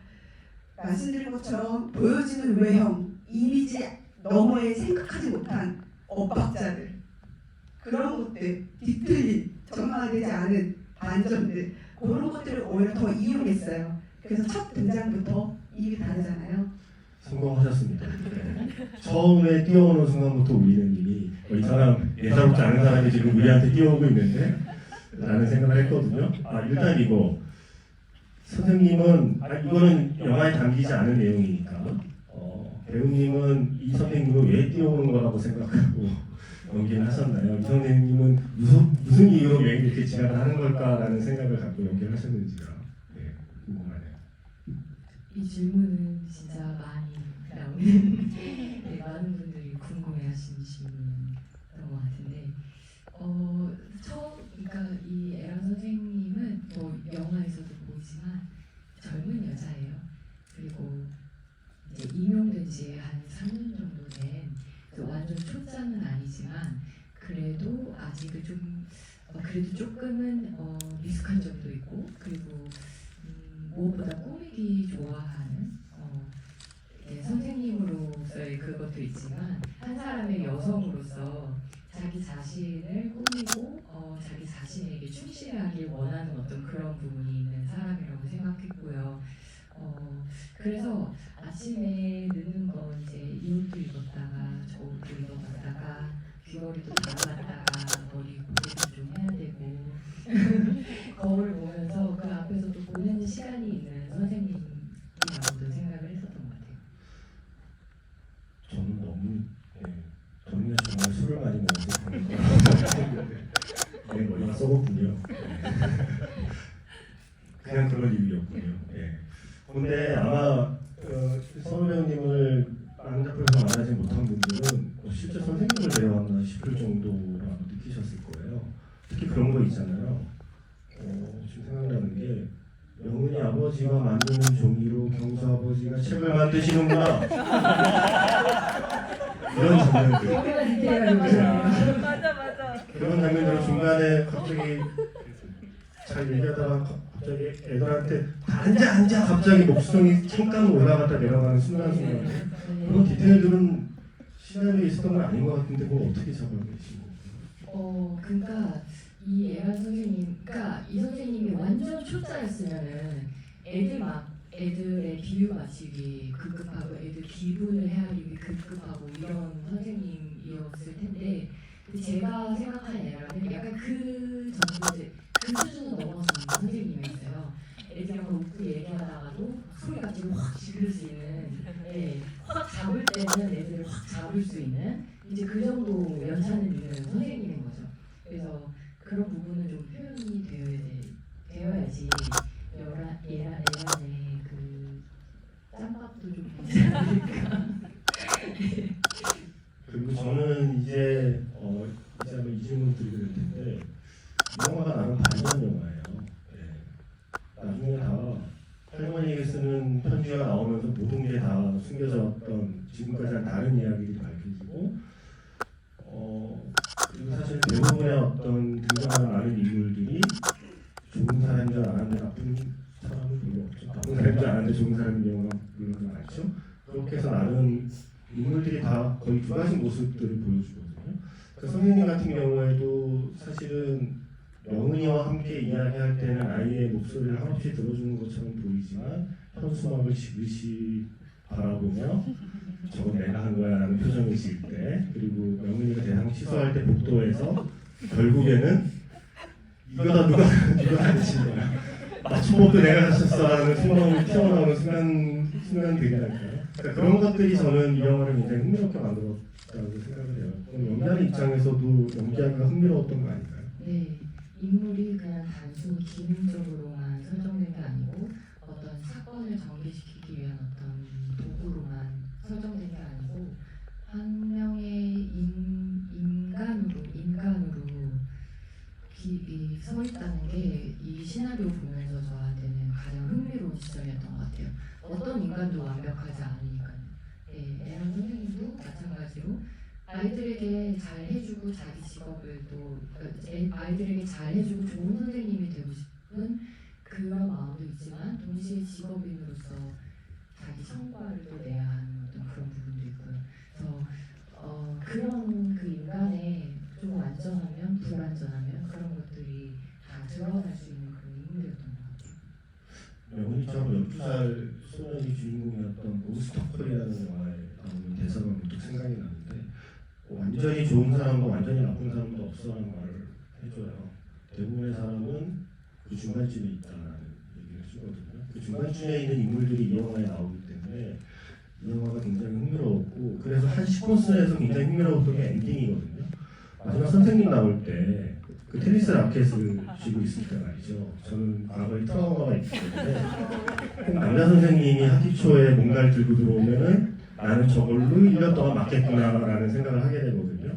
말씀드린 것처럼 보여지는 외형, 이미지 너머에 생각하지 못한 엇박자들 그런 것들, 뒤틀린, 정상화되지 않은 반전들 그런 것들을 오히려 더 이용했어요. 그래서 첫 등장부터 입이 다르잖아요. 성공하셨습니다. 처음에 뛰어오는 순간부터 우리는 이미 이 사람 예사롭지 않은 사람이 지금 우리한테 뛰어오고 있는데 라는 생각을 했거든요. 일단 이거 선생님은 이거는 영화에 담기지 않은 내용이니까 배우님은 이 선생님은 왜 뛰어오는 거라고 생각하고 연기를 하셨나요? 이 선생님은 무슨 이유로 왜 이렇게 지각을 하는 걸까라는 생각을 갖고 연기를 하셨는지가 궁금하네요. 이 질문은 진짜 많이 나오는 많은 분들이 궁금해하시는 질문이었던 것 같은데 그러니까 이 에란 선생님은 뭐 영화에서도 보이지만 젊은 여자예요. 그리고 이제 임용된 지 한 3년 정도 된 완전 초짜는 아니지만 그래도 아직은 좀 그래도 조금은 미숙한 점도 있고 그리고 무엇보다 꾸미기 좋아하는 선생님으로서의 그것도 있지만 한 사람의 여성으로서 자기 자신을 꾸미고 자기 자신에게 충실하길 원하는 어떤 그런 부분이 있는 사람이라고 생각했고요. 그래서 아침에 늦는 건 이제 이 옷도 입었다가 저 옷도 입어봤다가 귀걸이도 달아봤다가 머리 고데기도 좀 해야 되고 거울 보면서 그 앞에서 또 보내는 시간이 있는 선생님이라고도 생각을 했었던 것 같아요. 저는 너무 저는 정말 술을 많이 먹어서 내 머리가 썩었군요. 그냥 그런 이유였군요. 근데 아마 선우 배우님을 다른 작품에서 만나지 못한 분들은 실제 선생님을 배워왔나 싶을 정도로 아마 느끼셨을 거예요. 특히 그런 거 있잖아요. 지금 생각나는 게 명은이 아버지와 만드는 종이로 경수 아버지가 책을 만드시는구나. 이런 장면들. 맞아. 그런 장면들을 중간에 갑자기 잘 얘기하다가 갑자기 애들한테 앉아 갑자기 목소리 잠깐 올라갔다 내려가는 순간순간 그런 디테일들은 시나리오에 있었던 건 아닌 것 같은데 그걸 어떻게 잡아내신 거예요? 그러니까 이 애란 선생님, 그러니까 이 선생님이 완전 초짜였으면은 애들의 비유 맞추기 급급하고 애들 기분을 헤아리기 급급하고 이런 선생님이었을 텐데, 근데 제가 생각하는 애라는 약간 그 정도의 그 수준을 넘어서는 선생님이었어요. 애들이랑 웃고 얘기하다가도 소리가 지금 확 지를 수 있는, 확 잡을 때는 애들을 확 잡을 수 있는 이제 그 정도 연차는 있는 선생님인 거죠. 그래서 그런 부분은 좀 표현이 되어야지 애란의 그 짬밥도 좀 되지 않을까. 그리고 저는 이제 아마 이 질문 드리게 될 텐데, 이 영화가 나름 반전 영화예요. 나중에 다 할머니에게 쓰는 편지가 나오면서 모든 게 다 숨겨져 왔던 지금까지랑 다른 이야기들이 밝혀지고, 그리고 사실 대부분의 어떤 등장하는 많은 인물들이 좋은 사람인 줄 알았는데 나쁜 사람은 별로 없죠. 나쁜 사람인 줄 알았는데 좋은 사람인 경우가 물론 많죠. 그렇게 해서 나는 인물들이 다 거의 두 가지 모습들을 보여주거든요. 그 선생님 같은 경우에도 사실은 명은이와 함께 이야기할 때는 아이의 목소리를 한없이 들어주는 것처럼 보이지만 현수막을 지그시 바라보며 저건 내가 한 거야 라는 표정을 지을 때, 그리고 명은이가 대상 취소할 때 복도에서 결국에는 이거다 누가 하신 거야, 맞춤법도 내가 하셨어 라는 소망이 튀어나오는 순간들이 할까요? 그러니까 그런 것들이 저는 이 영화를 굉장히 흥미롭게 만들었다고 생각을 해요. 연기하는 입장에서도 연기하기가 흥미로웠던 거 아닌가요? 네, 인물이 그냥 단순히 기능적으로만 설정된 게 아니고 어떤 사건을 전개시키기 위한 어떤 도구로만 설정된 게 아니고 한 명의 인간으로 서 있다는 게 이 시나리오 보면서 저한테는 가장 흥미로운 시점이었던 것 같아요. 어떤 인간도 완벽하지 않으니까요. 애란 선생님도 마찬가지로 아이들에게 잘 해주고 자기 직업을 또 아이들에게 잘 해주고 좋은 선생님이 되고 싶은 그런 마음도 있지만 동시에 직업인으로서 자기 성과를 또 내야 하는 어떤 그런 부분도 있고요. 그래서 그런 그 인간의 좀 안전하면 불안전하면 그런 것들이 다 드러날 수 있는 그런 인물이었던 것 같아요. 명은이처럼 12살 소년이 주인공이었던 몬스터콜이라는 영화에 나오는 대사가 문득 생각이 나는데, 완전히 좋은 사람도 완전히 나쁜 사람도 없어라는 말을 해줘요. 대부분의 사람은 그 중간쯤에 있다는 얘기를 쓰거든요. 그 중간쯤에 있는 인물들이 이 영화에 나오기 때문에 이 영화가 굉장히 흥미로웠고, 그래서 한 시퀀스에서 굉장히 흥미로웠던 게 엔딩이거든요. 마지막 선생님 나올 때 그 테니스 라켓을 쥐고 있을 때 말이죠. 저는 과거에 트라우마가 있기 때문에 꼭 남자 선생님이 학기 초에 뭔가를 들고 들어오면은 나는 저걸로 1년 동안 맞겠구나라는 생각을 하게 되거든요.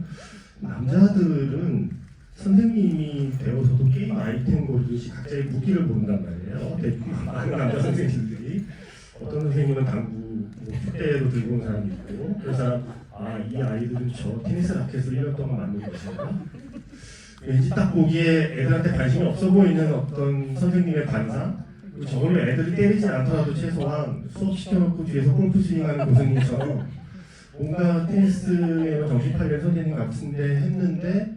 남자들은 선생님이 되어서도 게임 아이템 고르듯이 각자의 무기를 고른단 말이에요. 많은 남자 선생님들이 어떤 선생님은 당구 fut대로 들고 온 사람이 있고, 그 사람 이 아이들은 저 테니스 라켓을 1년 동안 만든 것인가? 왠지 딱 보기에 애들한테 관심이 없어 보이는 어떤 선생님의 반상, 그리고 저걸로 애들이 때리지 않더라도 최소한 수업 시켜놓고 뒤에서 골프 스윙하는 교수님처럼 뭔가 테니스에 정신 팔린 선생님 같은데 했는데,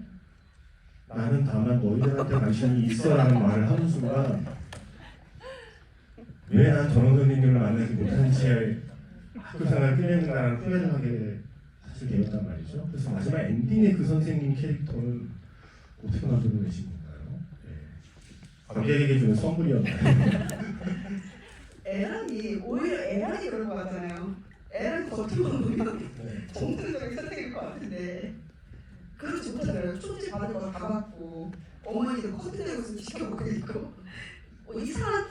나는 다만 너희들한테 관심이 있어라는 말을 하는 순간 왜 난 저런 선생님을 만나지 못한 채 학교 생활을 끝내는가라는 후회를 하게 사실 되었단 말이죠. 그래서 마지막 엔딩의 그 선생님 캐릭터는 어떻게 만들어내신 건가요? 관객에게 주는 선물이었나요? 애란이 오히려 애란이 그런 거 같잖아요. 애란 겉으로만 보면 정상적인 선생님일 것 같은데 그렇지 못하더라고요. 쪽지 받을 거 다 받고 어머니도 커튼 내고 있으면 지켜보고 있고 이상한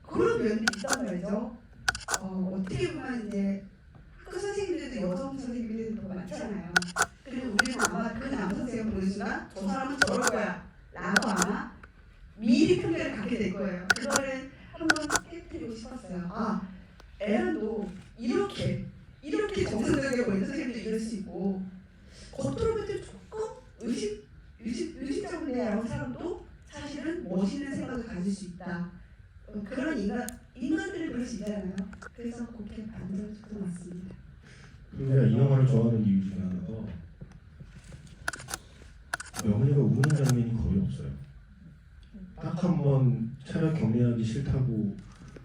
그런 면이 있단 말이죠. 어떻게 보면 이제 학교 선생님들도 여성 선생님들도 많잖아요. 그리고 우리는 아마 그 남자 선생님 보는 순간 저 사람은 저럴 거야 라고 아마 미리 편견을 갖게 될 거예요. 그거를 한번 깨뜨리고 싶었어요. 애란도 이렇게 정상적이게 보이는 선생님도 이럴 수 있고 겉으로 볼 때 조금 의식적으로 내라는 사람도 사실은 멋있는 생각을 가질 수 있다. 그런 인간들이 그럴 수 있잖아요. 그래서 그렇게 만들어진 것 같습니다. 그리고 제가 이 영화를 좋아하는 이유 중에 하나가 명은이가 우는 장면이 거의 없어요. 딱 한 번 차렷 경례하기 싫다고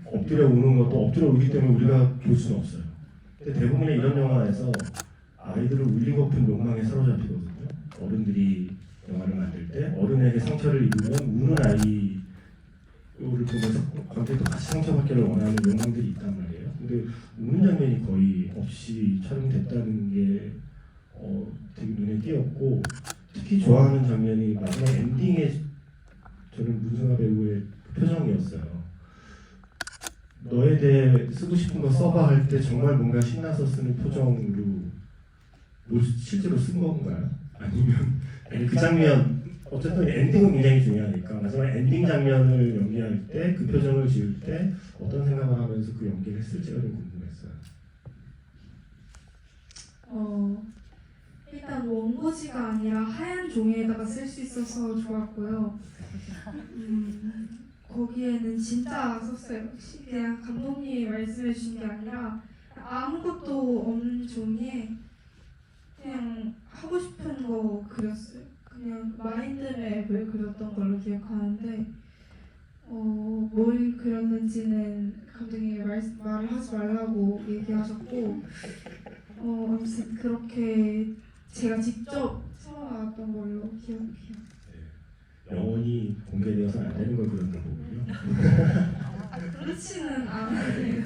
엎드려 우는 것도 엎드려 울기 때문에 우리가 볼 수는 없어요. 근데 대부분의 이런 영화에서 아이들을 울리고 높은 욕망에 사로잡히거든요. 어른들이 영화를 만들 때 어른에게 상처를 입으면 우는 아이를 보면서 관객도 같이 상처받기를 원하는 욕망들이 있단 말이에요. 근데 우는 장면이 거의 없이 촬영됐다는 게 되게 눈에 띄었고, 특히 좋아하는 장면이 마지막 엔딩에 저는 문승아 배우의 표정이었어요. 너에 대해 쓰고 싶은 거 써봐 할 때 정말 뭔가 신나서 쓰는 표정으로 실제로 쓴 건가요? 아니면 그 장면, 어쨌든 엔딩은 굉장히 중요하니까 마지막 엔딩 장면을 연기할 때 그 표정을 지을 때 어떤 생각을 하면서 그 연기를 했을지가 좀 궁금했어요. 일단 원고지가 아니라 하얀 종이에다가 쓸 수 있어서 좋았고요. 거기에는 진짜 썼어요. 그냥 감독님이 말씀해 주신 게 아니라 아무것도 없는 종이에 그냥 하고 싶은 거 그렸어요. 그냥 마인드맵을 그렸던 걸로 기억하는데 뭘 그렸는지는 감독님이 말을 하지 말라고 얘기하셨고 아무튼 그렇게 제가 직접 써나왔던 걸로 기억해요. 영원히 공개되어서는 안 되는 걸 그렸나 보군요. 그렇지는 않아요.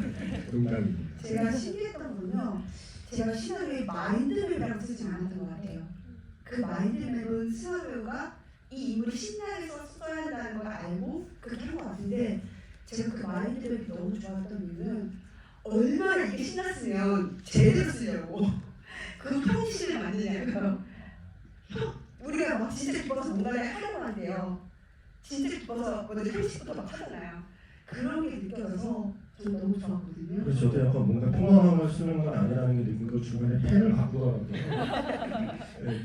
농담입니다. 제가 신기했던 건요. 제가 시나리오에 마인드맵이라고 쓰지 않았던 것 같아요. 그 마인드맵은 승아 배우가 이 인물이 신나게 써야 한다는 걸 알고 그렇게 한 것 같은데, 제가 그 마인드맵이 너무 좋았던 이유는 얼마나 이게 신났으면 제대로 쓰려고 그 편집실을 만드냐고요. 우리가 막 진짜 기뻐서 뭔가를 하려고 한대요. 진짜 기뻐서 먼저 편집부터 막 하잖아요. 그런 게 느껴져서 저는 너무 좋았거든요. 그래서 저도 약간 뭔가 평범한 걸 쓰는 건 아니라는 게 느낀 거, 중간에 펜을 바꾸더라고요.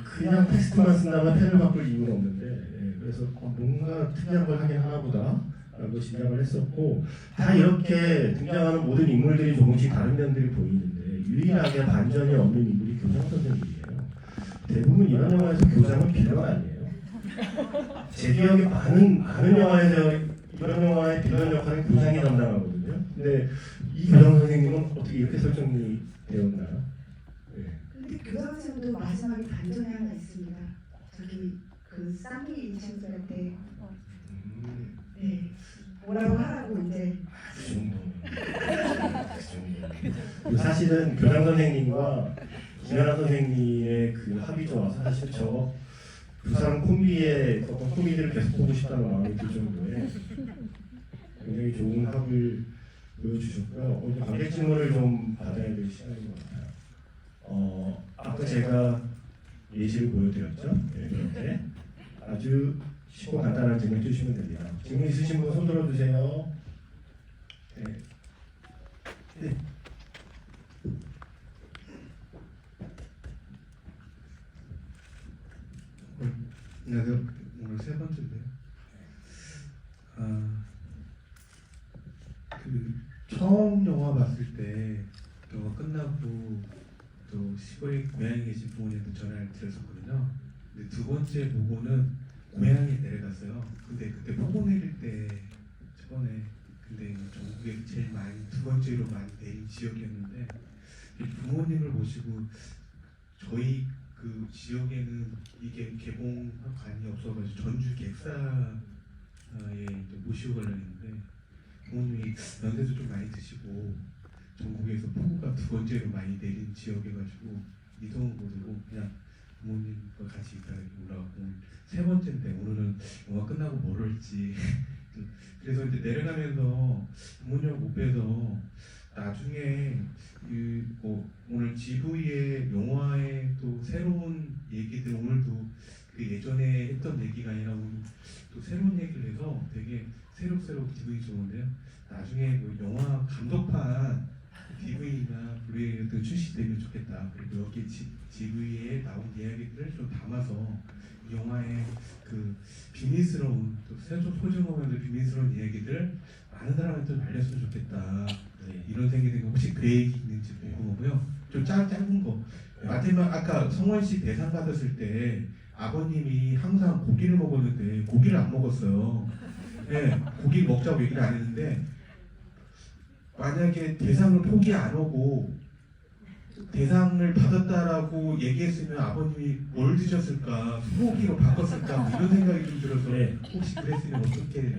그냥 텍스트만 쓴다면 펜을 바꿀 이유는 없는데, 그래서 뭔가 특이한 걸 하긴 하나보다 라고 짐작을 했었고, 다 이렇게 등장하는 모든 인물들이 조금씩 다른 면들이 보이는데 유일하게 반전이 없는 인물이 교장 선생님이에요. 대부분 이런 영화에서 교장은 빌런 아니에요. 제 기억에 많은 영화에서 이런 영화의 빌런 역할은 교장이 담당하거든요. 근데 이 교장 선생님은 어떻게 이렇게 설정이 되었나요? 근데 교장 선생님도 마지막에 반전이 하나 있습니다. 저기 그 쌍둥이 친구들한테 뭐라고 하라고 이제. 그 정도는. 사실은 교장 선생님과 김연아 선생님의 그 합이 좋아서 사실 저 두 사람 콤비의 어떤 코미디를 계속 보고 싶다는 마음이 들 정도의 굉장히 좋은 합을 보여주셨고요. 오늘 관객 질문을 좀 받아야 될 시간인 것 같아요. 아까 제가 예시를 보여드렸죠. 이렇게 아주 쉽고 간단한 질문 주시면 됩니다. 질문 있으신 분 손 들어주세요. 네. 안녕하세요. 오늘 세 번째인데요. 그 처음 영화 봤을 때 영화 끝나고 또 시골에 고향에 계신 부모님한테 전화를 드렸었거든요. 근데 두 번째 보고는 고향에 내려갔어요. 근데 그때 폭우 내릴 때 저번에 근데 전국에서 제일 많이 두 번째로 많이 내린 지역이었는데 부모님을 모시고 저희 그 지역에는 이게 개봉관이 없어가지고 전주 객사에 모시고 가려고 했는데 부모님이 연세도 좀 많이 드시고 전국에서 폭우가 두 번째로 많이 내린 지역이가지고 이동을 못하고 그냥 부모님과 같이 있다가 올라가고 세 번째인데 오늘은 영화 끝나고 뭘 할지 그래서 이제 내려가면서 부모님을 못 뵈서 나중에 오늘 GV의 영화의 또 새로운 얘기들 오늘도 그 예전에 했던 얘기가 아니라 오늘 또 새로운 얘기를 해서 되게 새록새록 기분이 좋은데요. 나중에 그 영화 감독판 DV나 블루레이 같은 거 출시되면 좋겠다. 그리고 여기 GV에 나온 이야기들을 좀 담아서 영화의 그 비밀스러운 또 소중하면서 비밀스러운 이야기들 많은 사람한테 좀 알렸으면 좋겠다. 이런 생각이 든 거 혹시 계획이 있는지 궁금하고요. 좀 짧은 거. 마지막 아까 성원 씨 대상 받았을 때 아버님이 항상 고기를 먹었는데 고기를 안 먹었어요. 네, 고기 먹자고 얘기를 안 했는데 만약에 대상을 포기 안 하고 대상을 받았다라고 얘기했으면 아버님이 뭘 드셨을까, 소고기로 바꿨을까 뭐 이런 생각이 좀 들어서 네. 혹시 그랬으면 어떻게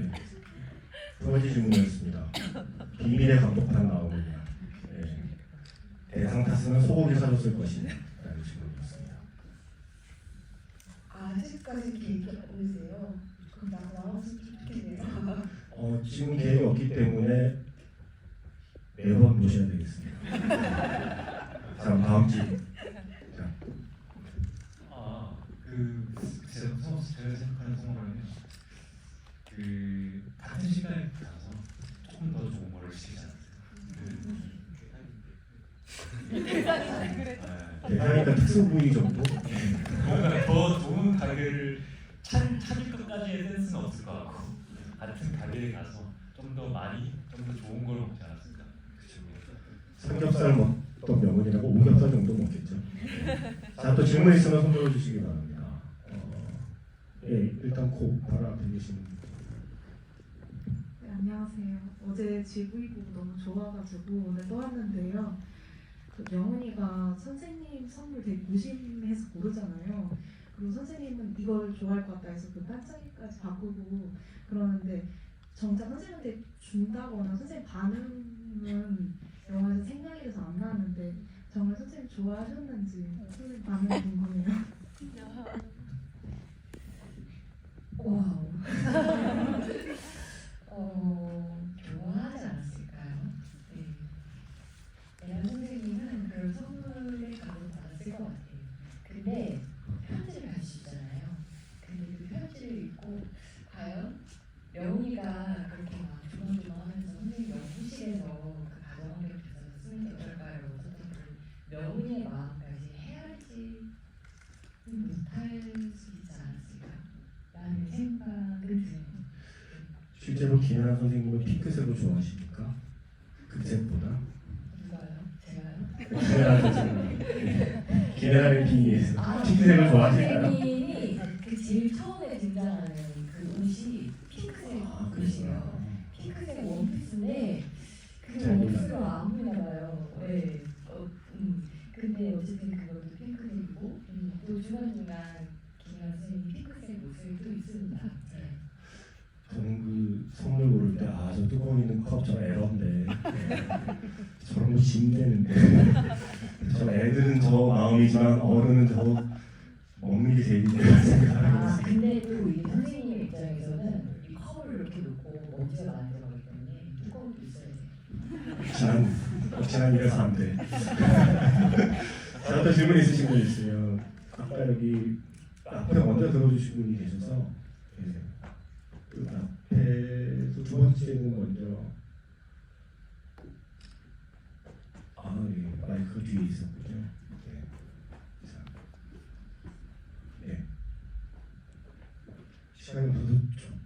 두 번째 질문이었습니다. 비밀의 감독판 나오느냐. 네. 대상 탔으면 소고기 사줬을 것이냐. 라는 질문이었습니다. 아직까지 계획이 없으세요? 그럼 나왔으면 좋겠네요. 지금 계획이 없기 때문에 매번 모셔야 되겠습니다. 자, 다음 질문. 자, 제가 생각하는 성우라면 같은 시간에 붙어서 조금 더 좋은 거를 시키지 않았어요. 대상이니까 특수 부위 정도? 뭔가 더 좋은 가게를 찾을 것까지의 센스는 없을 것 같고 같은 가게에 가서 좀 더 많이, 좀 더 좋은 걸 먹지 않았을까. 삼겹살 먹던 명언이라고 오겹살 정도 먹겠죠. 자, 또 질문 있으면 손 들어주시기 바랍니다. 예, 일단 바로 앞에 계시는 분. 네, 안녕하세요. 어제 GV 보고 너무 좋아가지고 오늘 또 왔는데요. 그 영훈이가 선생님 선물 되게 무심해서 고르잖아요. 그리고 선생님은 이걸 좋아할 것 같다 해서 그 반짝이까지 바꾸고 그러는데 정작 선생님한테 준다거나 선생님 반응은 영화에서 생각이 돼서 안 나는데 정말 선생님 좋아하셨는지 선생님 반응이 궁금해요. 와우. 좋아하지 않았을까요? 네. 애란 선생님은 그런 선물을 받았을 것 같아요. 근데 편지를 갈 수 있잖아요. 근데 그 편지를 읽고 과연 명훈이가 그렇게 막 조마조마하면서 선생님 연구실에서 그 가정환경 조사서 쓰는 게 어떨까요? 썼던 그 명훈이의 마음까지 헤아리지 못할 수 있지 않았을까? 라는 생각은 드네요. 실제로 김연아 선생님은 핑크색을 좋아하십니까? 금색보다? 누가요? 제가요? 김연아 선생님. 김연아를 빙의해서 핑크색을 좋아하실까요? 선생님이 그 제일 처음에 등장하는 그 옷이 핑크색 옷이에요. 핑크색 원피스인데 그 잘 원피스가 안 보이나 봐요. 네. 근데 어쨌든 그것도 핑크색이고 또 중간중간 김연아 선생님이 핑크색 옷을 또 입습니다. 네. 저는 그 선물 고를 때 저 뚜껑 있는 컵 저 에러인데 저런 거 짐되는데 저 애들은 저 마음이지만 어른은 저 먹는 게 제일 힘들다는 생각을 했어요. 근데 또 이 선생님 입장에서는 이 컵을 이렇게 놓고 먼지가 많이 들어가기 때문에 뚜껑도 있어야 돼요. 지난 일에서 안 돼. 자, 또 질문 있으신 분 있으면 아까 여기 앞에 먼저 들어주신 분이 계셔서 그 앞에서 두 번째는 먼저 마이크 뒤에 있었군요. 네. 자, 네. 시간이 모두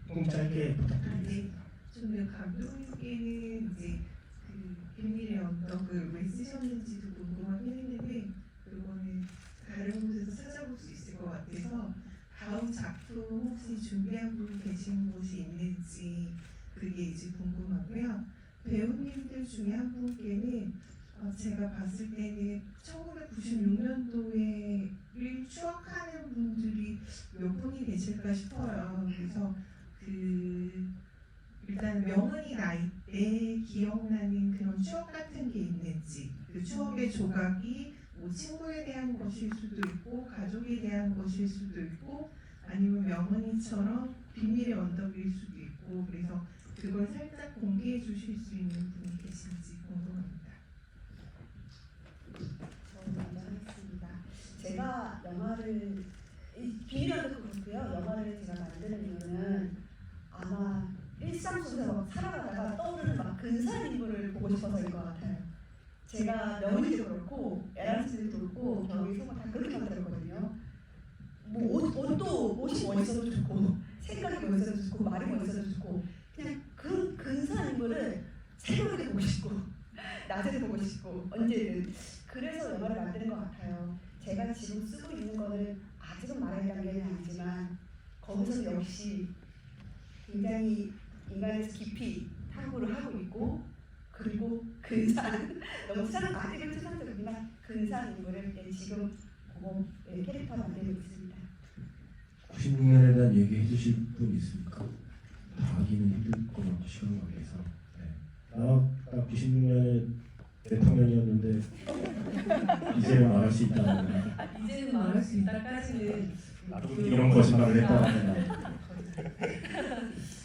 조금 짧게 부탁드리겠습니다. 저는 감독님께는 이제 그 비밀의 언덕을 왜 쓰셨는지도 궁금하긴 했는데 그거는 다른 곳에서 찾아볼 수 있을 것 같아서 다음 작품 혹시 준비한 분 계신 곳이 있는지 그게 이제 궁금하고요. 배우님들 중에 한 분께는 제가 봤을 때는 1996년도에를 추억하는 분들이 몇 분이 계실까 싶어요. 그래서 일단 명은이 나이 때 기억나는 그런 추억 같은 게 있는지, 그 추억의 조각이 뭐 친구에 대한 것일 수도 있고 가족에 대한 것일 수도 있고 아니면 명은이처럼 비밀의 언덕일 수도 있고 그래서 그걸 살짝 공개해 주실 수 있는 분이 계신지 궁금합니다. 저는 먼저 하겠습니다. 제가 영화를 비밀도 그렇고요. 영화를 제가 만드는 이유는 아마 일상 속에서 살아가다가 떠오르는 막 근사한 인물을 보고 싶어서인 것 같아요. 제가 명훈이도 그렇고 애란 선생님도 그렇고 경희 성우 다 그렇게 만들었거든요. 뭐 옷도 옷이 멋있어도 좋고 색깔이 멋있어도 좋고 말이 멋있어도 좋고 그냥 그 근사한 인물을 새벽에 보고 싶고 낮에도 보고 싶고 언제든 그래서 영화를 만드는 것 같아요. 제가 지금 쓰고 있는 거는 아직은 말할 단계는 아니지만 거기서 역시 굉장히 인간에서 깊이 탐구를 하고 있고 그리고 근사한 너무 아직은 추상적이지만 근사한 인물을 지금 그거 캐릭터 만들고 있습니다. 96년에 대한 얘기 해주실 분 있습니까? 다 하기는 힘들 것 같고 시간 관계에서. 나 96년에 대통령이었는데 이제는 말할 수 있다는 거야. 이제는 말할 수 있다까지는 이런 거짓말을 했다는 거야.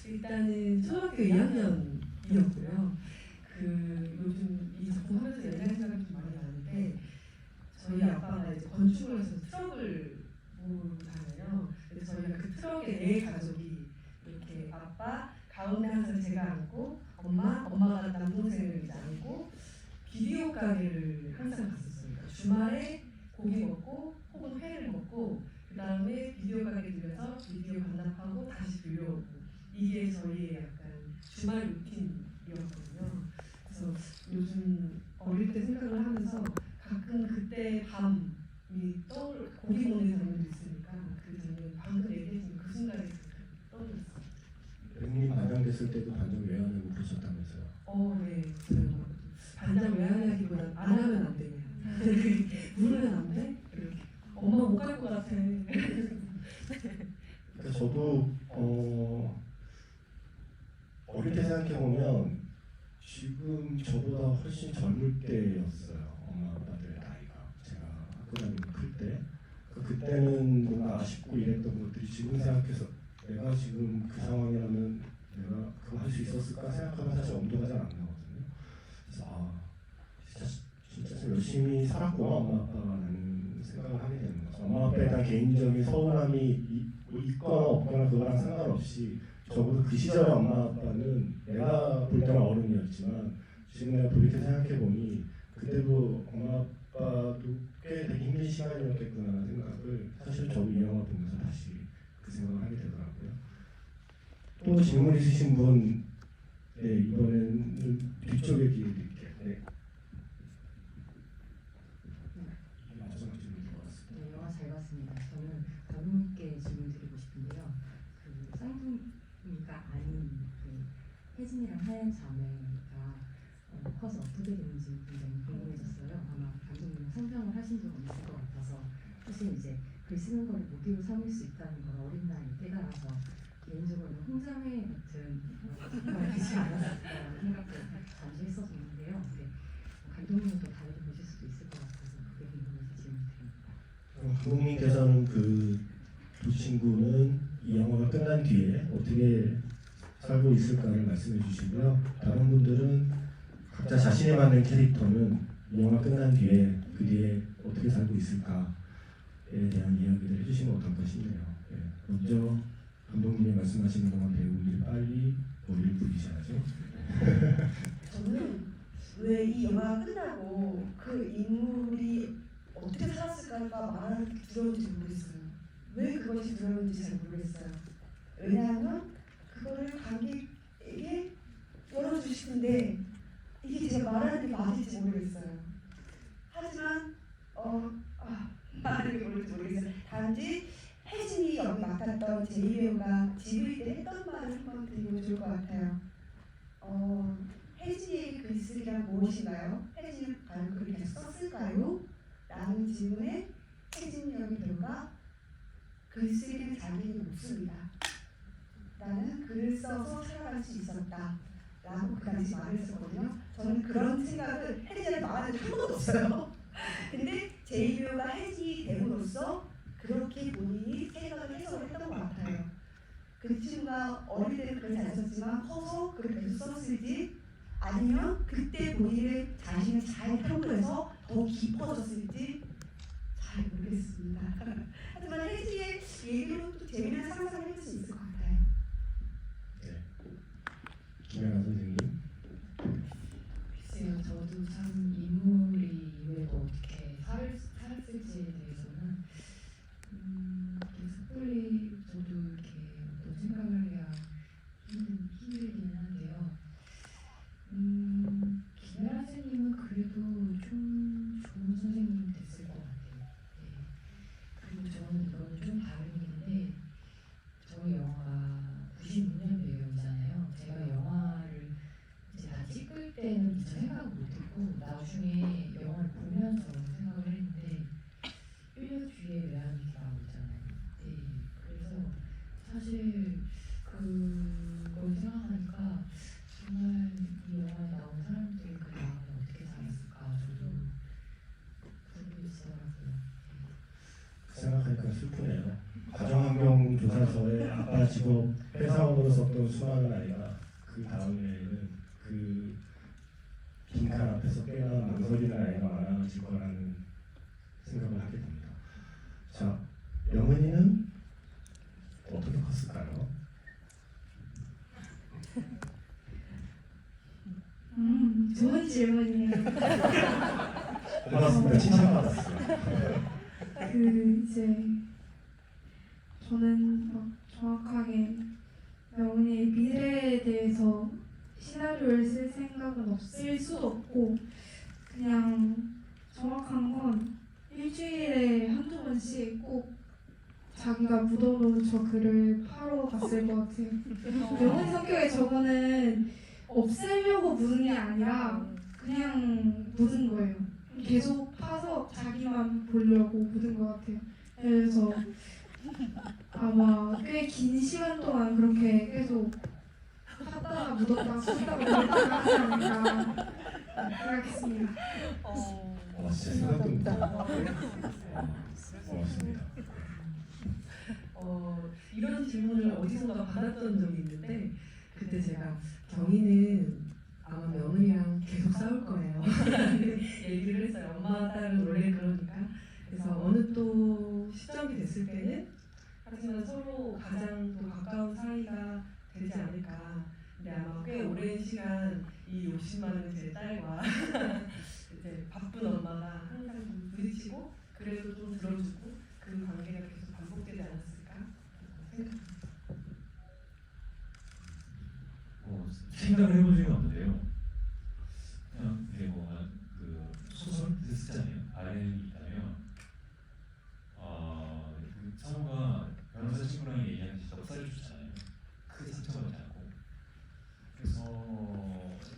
일단은 초등학교 2학년이었고요. 요즘 이 작품 하면서 옛날 생각이 좀 많이 나는데 저희 아빠가 이제 건축을 해서 트럭을 모으잖아요. 그래서 저희가 그 트럭에 네 가족이 이렇게 아빠 가운데 항상 제가 앉고 엄마가 남동생을 이제 앉고 비디오 가게를 항상 갔었어요. 그러니까 주말에 고기 먹고 혹은 회를 먹고 그 다음에 비디오 가게 들려서 비디오 반납하고 다시 들려오고 이게 저희의 약간 주말 루틴이었거든요. 그래서 요즘 어릴 때 생각을 하면서 가끔 그때 밤이 고기 먹는 장면도 있으니까 그 장면 방금 얘기해준 그 순간에 떠올랐어요. 형님 반장됐을 때도 반장 왜 안 하고 그러셨다면서요? 네. 반장 왜 하냐기보다 안 하면 안 되냐. 물으면 안 돼? 이렇게. 엄마 못 갈 것 같아. 그러니까 저도 어릴 때 생각해 보면 지금 저보다 훨씬 젊을 때였어요. 엄마 아빠들 나이가 제가 학교 다니고 클 때. 그때는 뭔가 아쉽고 이랬던 것들이 지금 생각해서 내가 지금 그 상황이라면 내가 그거 할 수 있었을까 생각하면 사실 엄두가 잘 안 나거든요. 그래서 진짜 좀 열심히 살았구나 엄마 아빠라는 생각을 하게 되는 거죠. 엄마 아빠에 대한 개인적인 서운함이 있거나 없거나 그거랑 상관없이 적어도 그 시절의 엄마 아빠는 내가 볼 때는 어른이었지만 지금 내가 돌이켜 생각해 보니 그때도 엄마 아빠도 꽤 되게 힘든 시간이었겠구나 생각을 사실 저도 이 영화 보면서 다시 그 생각을 하게 되더라고요. 또 질문 있으신 분, 네 이번에는 뒤쪽에 기회 드릴게요. 네. 마지막 질문 들어왔습니다. 네, 영화 잘 봤습니다. 저는 감독님께 질문 드리고 싶은데요. 그 쌍둥이가 아닌 혜진이랑 하얀 자매가 커서 어떻게 되는지 굉장히 궁금해졌어요. 아마 감독님은 상상을 하신 적은 있을 것 같아서 사실 이제 글 쓰는 걸 모기로 삼을 수 있다는 걸 어린 나이에 깨달아서 개인적으로는 홍자매 같은 작품을 하지 않았을까라는 생각도 잠시 했었는데요. 근데 감독님은 또 다르게 보실 수도 있을 것 같아서 그게 궁금해서 질문 드립니다. 감독님께서는 그 두 친구는 이 영화가 끝난 뒤에 어떻게 살고 있을까를 말씀해 주시고요. 다른 분들은 각자 자신에 맞는 캐릭터는 이 영화 끝난 뒤에 그 뒤에 어떻게 살고 있을까에 대한 이야기를 해주시면 어떨까 싶네요. 네. 먼저 감독님이 말씀하시는 동안 배우분들이 빨리 머리를 굴리셔야죠. 저는 왜 이 영화가 끝나고 그 인물이 어떻게 살았을까가 말하는 게 두려운지 모르겠어요. 왜 그것이 두려운지 잘 모르겠어요. 왜냐하면 그거를 관객에게 열어주고 싶은데 이게 제가 말하는 게 맞을지 모르겠어요. 하지만 말하는 게 뭔지 모르겠어요. 단지 혜진이 여기 맡았던 제2배우가 GV 때 했던 말을 한번 드리면 좋을 것 같아요. 혜진이의 글쓰기란 무엇인가요? 혜진은 과연 글을 계속 썼을까요? 라는 질문에 혜진 역의 배우가 글쓰기는 자기에게 묻습니다. 나는 글을 써서 살아갈 수 있었다. 라고 그 당시 말을 했었거든요. 저는 그런 생각을 혜진한테 말한 적이 한 번도 없어요. 근데 제2배우가 혜진이 됨으로써 그렇게 본인이 생각을 해석을 했던 것 같아요. 그 친구가 어릴 때는 글을 잘 썼지만 커서 글을 계속 썼을지 아니면 그때 본인의 자신을 잘 탐구해서 더 깊어졌을지 잘 모르겠습니다. 하지만 혜지의 얘기로 또 재미난 상상을 해볼 수 있을 것 같아요. 네. 김연아 선생님. 글쎄요, 저도 참 인물이 이외에도 어떻게 살았을지에 대해서는 섣불리 저도 이렇게 어떤 생각을 해야 힘들기는 한데요. 김연아 선생님은 그래도 좀 좋은 선생님이 됐을 것 같아요. 네. 그리고 저는 이거는 좀 다른 얘기인데 저희 영화가 96년 배우잖아요. 제가 때는 미처 생각을 못했고 나중에 영화를 보면서 생각을 했는데 1년 뒤에 외환위기가 오잖아요. 네, 그래서 사실 그걸 생각하니까 정말 이 영화에 나온 사람들이 그 다음에 어떻게 살았을까 저도 궁금했어요. 생각하니까 슬프네요. 가정환경조사서에 아빠 직업 회사원으로 썼던 수많은 아이가 그 다음에는 그 빈칸 앞에서 꽤나 망설이는 아이가 많아질 거라는 생각을 하게 됩니다. 자, 영은이는 어떻게 컸을까요? 좋은 질문이에요. 고맙습니다. 칭찬받았어요. 이제 저는 막 정확하게 영훈이의 미래에 대해서 시나리오를 쓸 생각은 없을 수도 없고 그냥 정확한 건 일주일에 한두 번씩 꼭 자기가 묻어놓은 저 글을 파러 갔을 것 같아요. 영훈이 성격에 저거는 없애려고 묻은 게 아니라 그냥 묻은 거예요. 계속 파서 자기만 보려고 묻은 것 같아요. 그래서 아마 꽤 긴 시간 동안 그렇게 계속 팠다가 묻었다가 쏟다가 묻었다가 하지 않을까 생각했습니다. 진짜 생각도 못해요. 고맙습니다. 이런 질문을 어디선가 받았던 적이 있는데 그때 제가 경희는 아마 명은이랑 계속 싸울 거예요. 얘기를 했어요. 엄마 딸은 원래 그러니까. 그래서 어느 또 시점이 됐을 때는 하지만 서로 가장 또 가까운 사이가 되지 않을까. 근데 아마 꽤 오랜 시간 이 욕심 많은 제 딸과 이제 바쁜 엄마가 항상 부딪히고 그래도 좀 들어주고 그 관계가 계속 반복되지 않았을까 생각합니다. 생각을 해본 적이 없는데요. 그냥 이제 그 소설 쓰잖아요. RN이 있다면 그 성우가 변호사 친구랑 얘기하는 넉살을 주잖아요. 크게 상처받지 않고. 그래서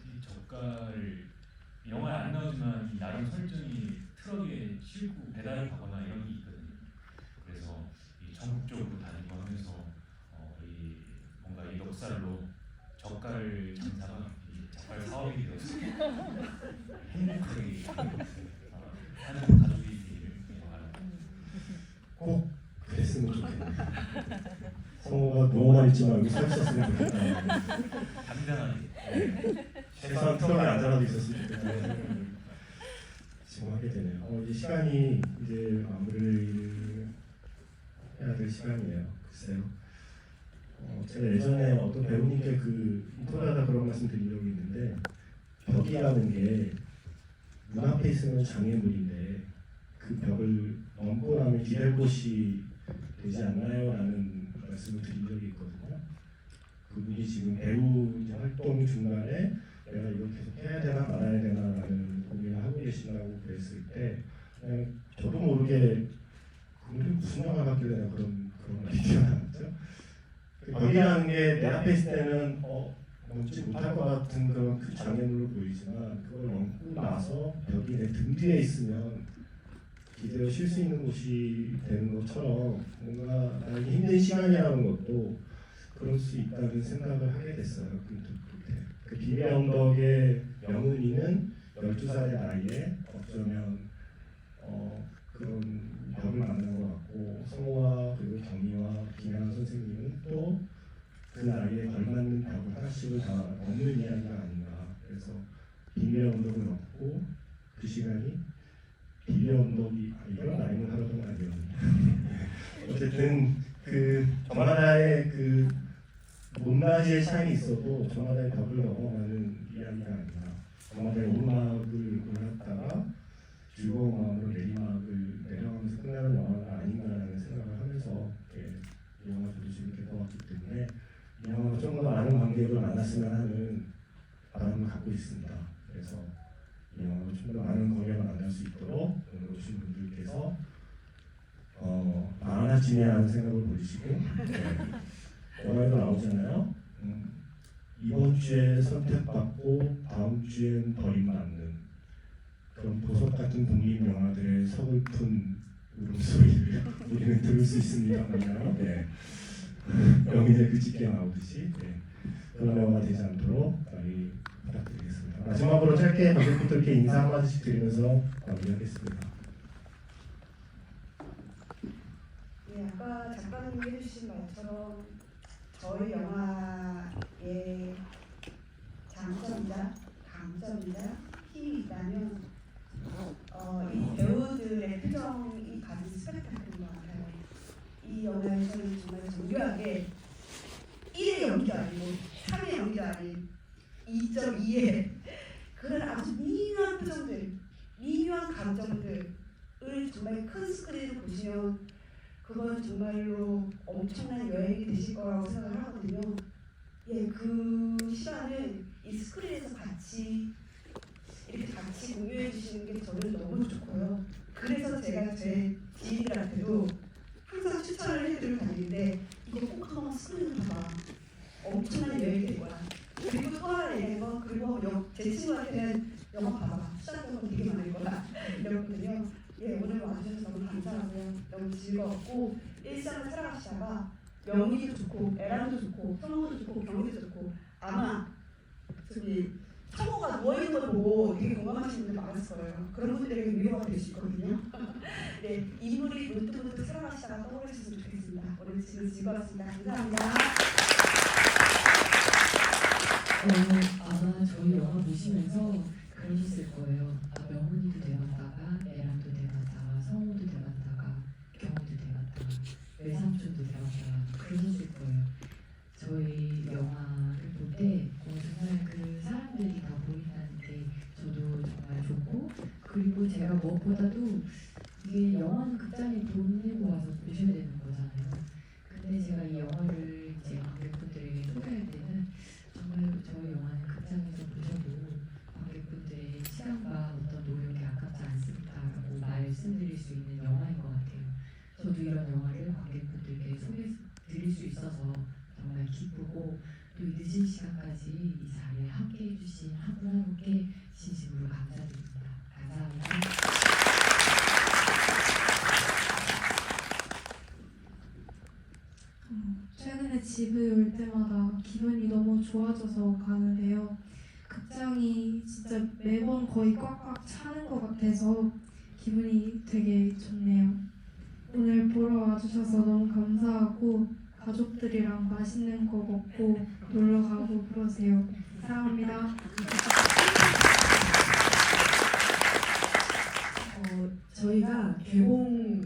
이 젓갈 영화에 안 나오지만 이 나름 설정이 트럭에 싣고 배달을 가거나 이런 게 있거든요. 그래서 이 전국적으로 다니고 하면서 이 뭔가 이 넉살로 젓갈 장사가 젓갈 사업이 되어서 행복하게 하는 가족이기를 바랍니다. 꼭 그랬으면 좋겠네요. 성우가 누워만 있지 말고 서 있었으면 좋겠다. 당당하게. 최소한 트럭에 앉아라도 있었으면 좋겠다는 생각을 지금 하게 되네요. 이제 시간이 이제 마무리를 해야 될 시간이에요. 글쎄요. 제가 예전에 어떤 배우님께 그 인터뷰하다 그런 말씀 드린 적이 있는데 벽이라는 게 문 앞에 있으면 장애물인데 그 벽을 넘고 나면 기댈 곳이 되지 않나요? 라는 말씀을 드린 적이 있거든요. 그분이 지금 배우 이제 활동 중간에 내가 이걸 계속 해야 되나 말아야 되나 라는 고민을 하고 계시다고 그랬을 때 그냥 저도 모르게 그분이 무슨 영화 같길래 내가 그런 말이 튀어나왔죠. 벽이라는 게 내 앞에 있을 때는 넘지 못할 것 같은 그런 그 장애물로 보이지만 그걸 넘고 나서 벽이 내 등 뒤에 있으면 기대어 쉴 수 있는 곳이 되는 것처럼 뭔가 나에게 힘든 시간이라는 것도 그럴 수 있다는 생각을 하게 됐어요. 그 비밀 언덕의 명은이는 12살의 나이에 어쩌면 그런 벽을 만난 것 같고 성우와 그리고 경희와 김양한 선생님은 또 그 나이에 걸맞는 벽을 하나씩을 다 넘는 이야기가 아닌가. 그래서 비밀 언덕을 넘고 그 시간이 비밀 언덕이 이런 나이는 하루 동안 아니었는데 어쨌든 그 저마다의 그 높낮이의 차이는 있어도 저마다의 벽을 넘어가는 이야기가 아니라 저마다의 오르막을 올랐다가 즐거운 마음으로 내리막을 내려가면서 끝나는 영화가 아닌가라는 생각을 하면서 이 영화 저도 재밌게 보았기 때문에 이 영화가 좀 더 많은 관객을 만났으면 하는 바람을 갖고 있습니다. 그래서 이 영화가 좀 더 많은 관객을 만날 수 있도록 오늘 오신 분들께서 만화쯤이라는 생각을 버리시고 영화에도 나오잖아요. 이번 주에 선택받고 다음 주엔 버림받는 그런 보석 같은 독립 영화들의 서글픈 울음소리를 우리는 들을 수 있습니다만요. 네. 영인의 그집게 나오듯이 그런 영화가 되지 않도록 많이 부탁드리겠습니다. 마지막으로 짧게 관객분들께 인사 한마디씩 드리면서 마무리하겠습니다. 예, 아까 작가님이 해주신 말처럼 저희 영화의 장점이자 강점이자 힘이 있다면 이 배우들의 표정이 가진 스펙타클인 것 같아요. 이 영화에서는 정말 정교하게 1의 연기 아니고 3의 연기 아닌 2.2의 그런 아주 미묘한 표정들, 미묘한 감정들을 정말 큰 스크린을 보시면 그건 정말로 엄청난 여행이 되실 거라고 생각을 하거든요. 예, 그 시간을 이 스크린에서 이렇게 같이 공유해 주시는 게 저는 너무 좋고요. 그래서 제가 제 지인들한테도 항상 추천을 해드리고 다니는데 이거 꼭 한번 스크린을 봐봐. 엄청난 여행이 될 거야. 그리고 또 하나 얘기한 건 그리고 제 친구한테는 영화 봐봐. 수다적으로 되게 많을 거다. 이러거든요. 예, 오늘 와주셔서 너무 감사하고요. 너무 즐거웠고 일상을 살아가시다가 명희도 좋고 애랑도 좋고 성우도 좋고 경희도 좋고 아마 저기 성우가 누워있는 걸 보고 되게 공감하시는 분들 많았을 거예요. 그런 분들에게 위로가 될 수 있거든요. 네, 인물이 문득문득 살아가시다가 떠오르셨으면 좋겠습니다. 오늘 지금 즐거웠습니다. 감사합니다. 아마 저희 영화 보시면서 그러셨을 거예요. 아, 명훈이도 돼봤다가 애랑도 돼봤다가 성우도 돼봤다가 경우도 돼봤다가 외삼촌도 돼봤다가 그러셨을 거예요. 저희 영화를 볼 때 정말 그 사람들이 다 보인다는 게 저도 정말 좋고 그리고 제가 무엇보다도 이게 영화는 극장에 돈 내고 와서 보셔야 되는 거잖아요. 근데 제가 이 영화를 이제 관객분들에게 소개할 때는 정말 저희 영화는 극장에서 보셔도 관객분들의 시간과 어떤 노력이 아깝지 않습니다라고 말씀드릴 수 있는 영화인 것 같아요. 저도 이런 영화를 관객분들께 소개드릴 수 있어서 정말 기쁘고 또 이 늦은 시간까지 이 자리에 함께해 주신 한 분 한 분께 진심으로 감사드립니다. 감사합니다. 최근에 집에 올 때마다 기분이 너무 좋아져서 가는데요. 극장이 진짜 매번 거의 꽉꽉 차는 것 같아서 기분이 되게 좋네요. 오늘 보러 와주셔서 너무 감사하고 가족들이랑 맛있는 거 먹고 놀러 가고 그러세요. 사랑합니다. 저희가 개봉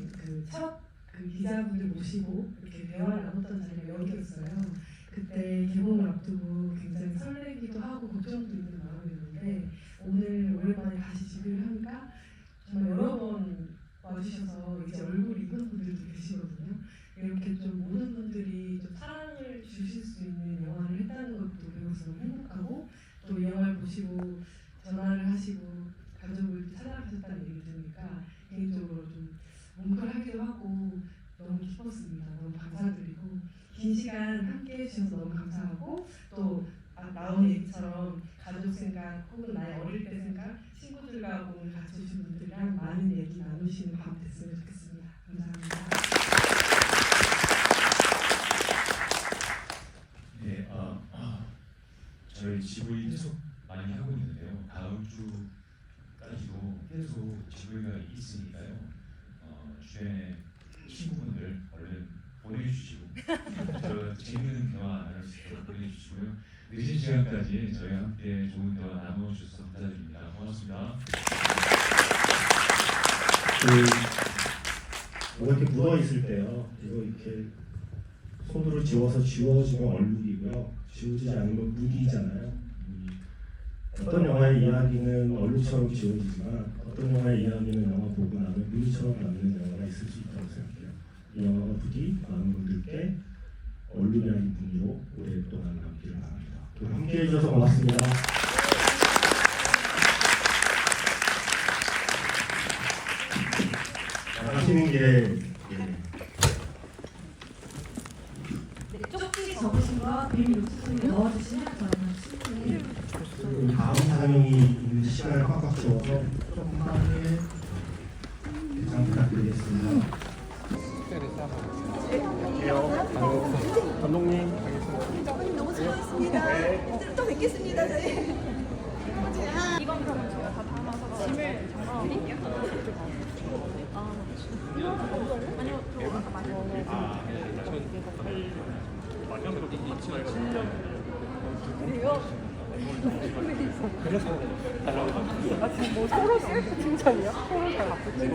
첫 기자분들 모시고 이렇게 대화를 나눴던 자리가 여기였어요. 그때 개봉을 앞두고 굉장히 설레기도 하고 걱정도 있는 마음이었는데 오늘 오랜만에 다시 집을 하니까 정말 여러 번 와주셔서 이제 얼굴 익은 분들도 계시거든요. 이렇게 좀 모든 분들이 좀 사랑을 주실 수 있는 영화를 했다는 것도 배워서 너무 행복하고 또 이 영화를 보시고 전화를 하시고 가족을 찾아가셨다는 얘기 들으니까 개인적으로 좀 뭉클하기도 하고 너무 기뻤습니다. 너무 감사드리고 긴 시간 함께 해주셔서 너무 감사하고 또 나온 얘기처럼 가족 생각 혹은 나의 어릴 때 생각 친구들과 오늘 같이 오신 분들이랑 많은 얘기 나누시는 밤 됐으면 좋겠습니다. 감사합니다. 네, 저희 GV 계속 많이 하고 있는데요. 다음 주까지도 계속 GV가 있으니까요. 주변에 친구분들 얼른 보내주시고 저 재밌는 대화 나눌 수 있도록 보내주시고요. 늦은 시간까지 저희와 함께 좋은 대화 나눠주셔서 감사드립니다. 고맙습니다. 뭐가 이렇게 묻어 있을 때요. 이거 이렇게 손으로 지워서 지워지면 얼룩이고요. 지워지지 않으면 무디잖아요. 무디. 어떤 영화의 이야기는 얼룩처럼 지워지지만 어떤 영화의 이야기는 영화 보고 나면 무디처럼 남는 영화가 있을 수 있다고 생각해요. 이 영화가 부디 많은 분들께 얼룩이라는 분위로 오랫동안 남기를 바랍니다. 오늘 함께해 주셔서 고맙습니다. 하시는 게 쪽지 접으신 거 비밀 옥수수에 넣어주시면 저는 이제 시간을 꽉꽉 채워서 조금만에 대장 부탁드리겠습니다. 감독님. 너무 수고하셨습니다. 또 뵙겠습니다. 저희. 이건 그러면 제가 다 담아서 짐을 담아드릴게요. 아니요, 저 아까 뭐 서로 셀프 칭찬이야? 서로 잘 바꾸지?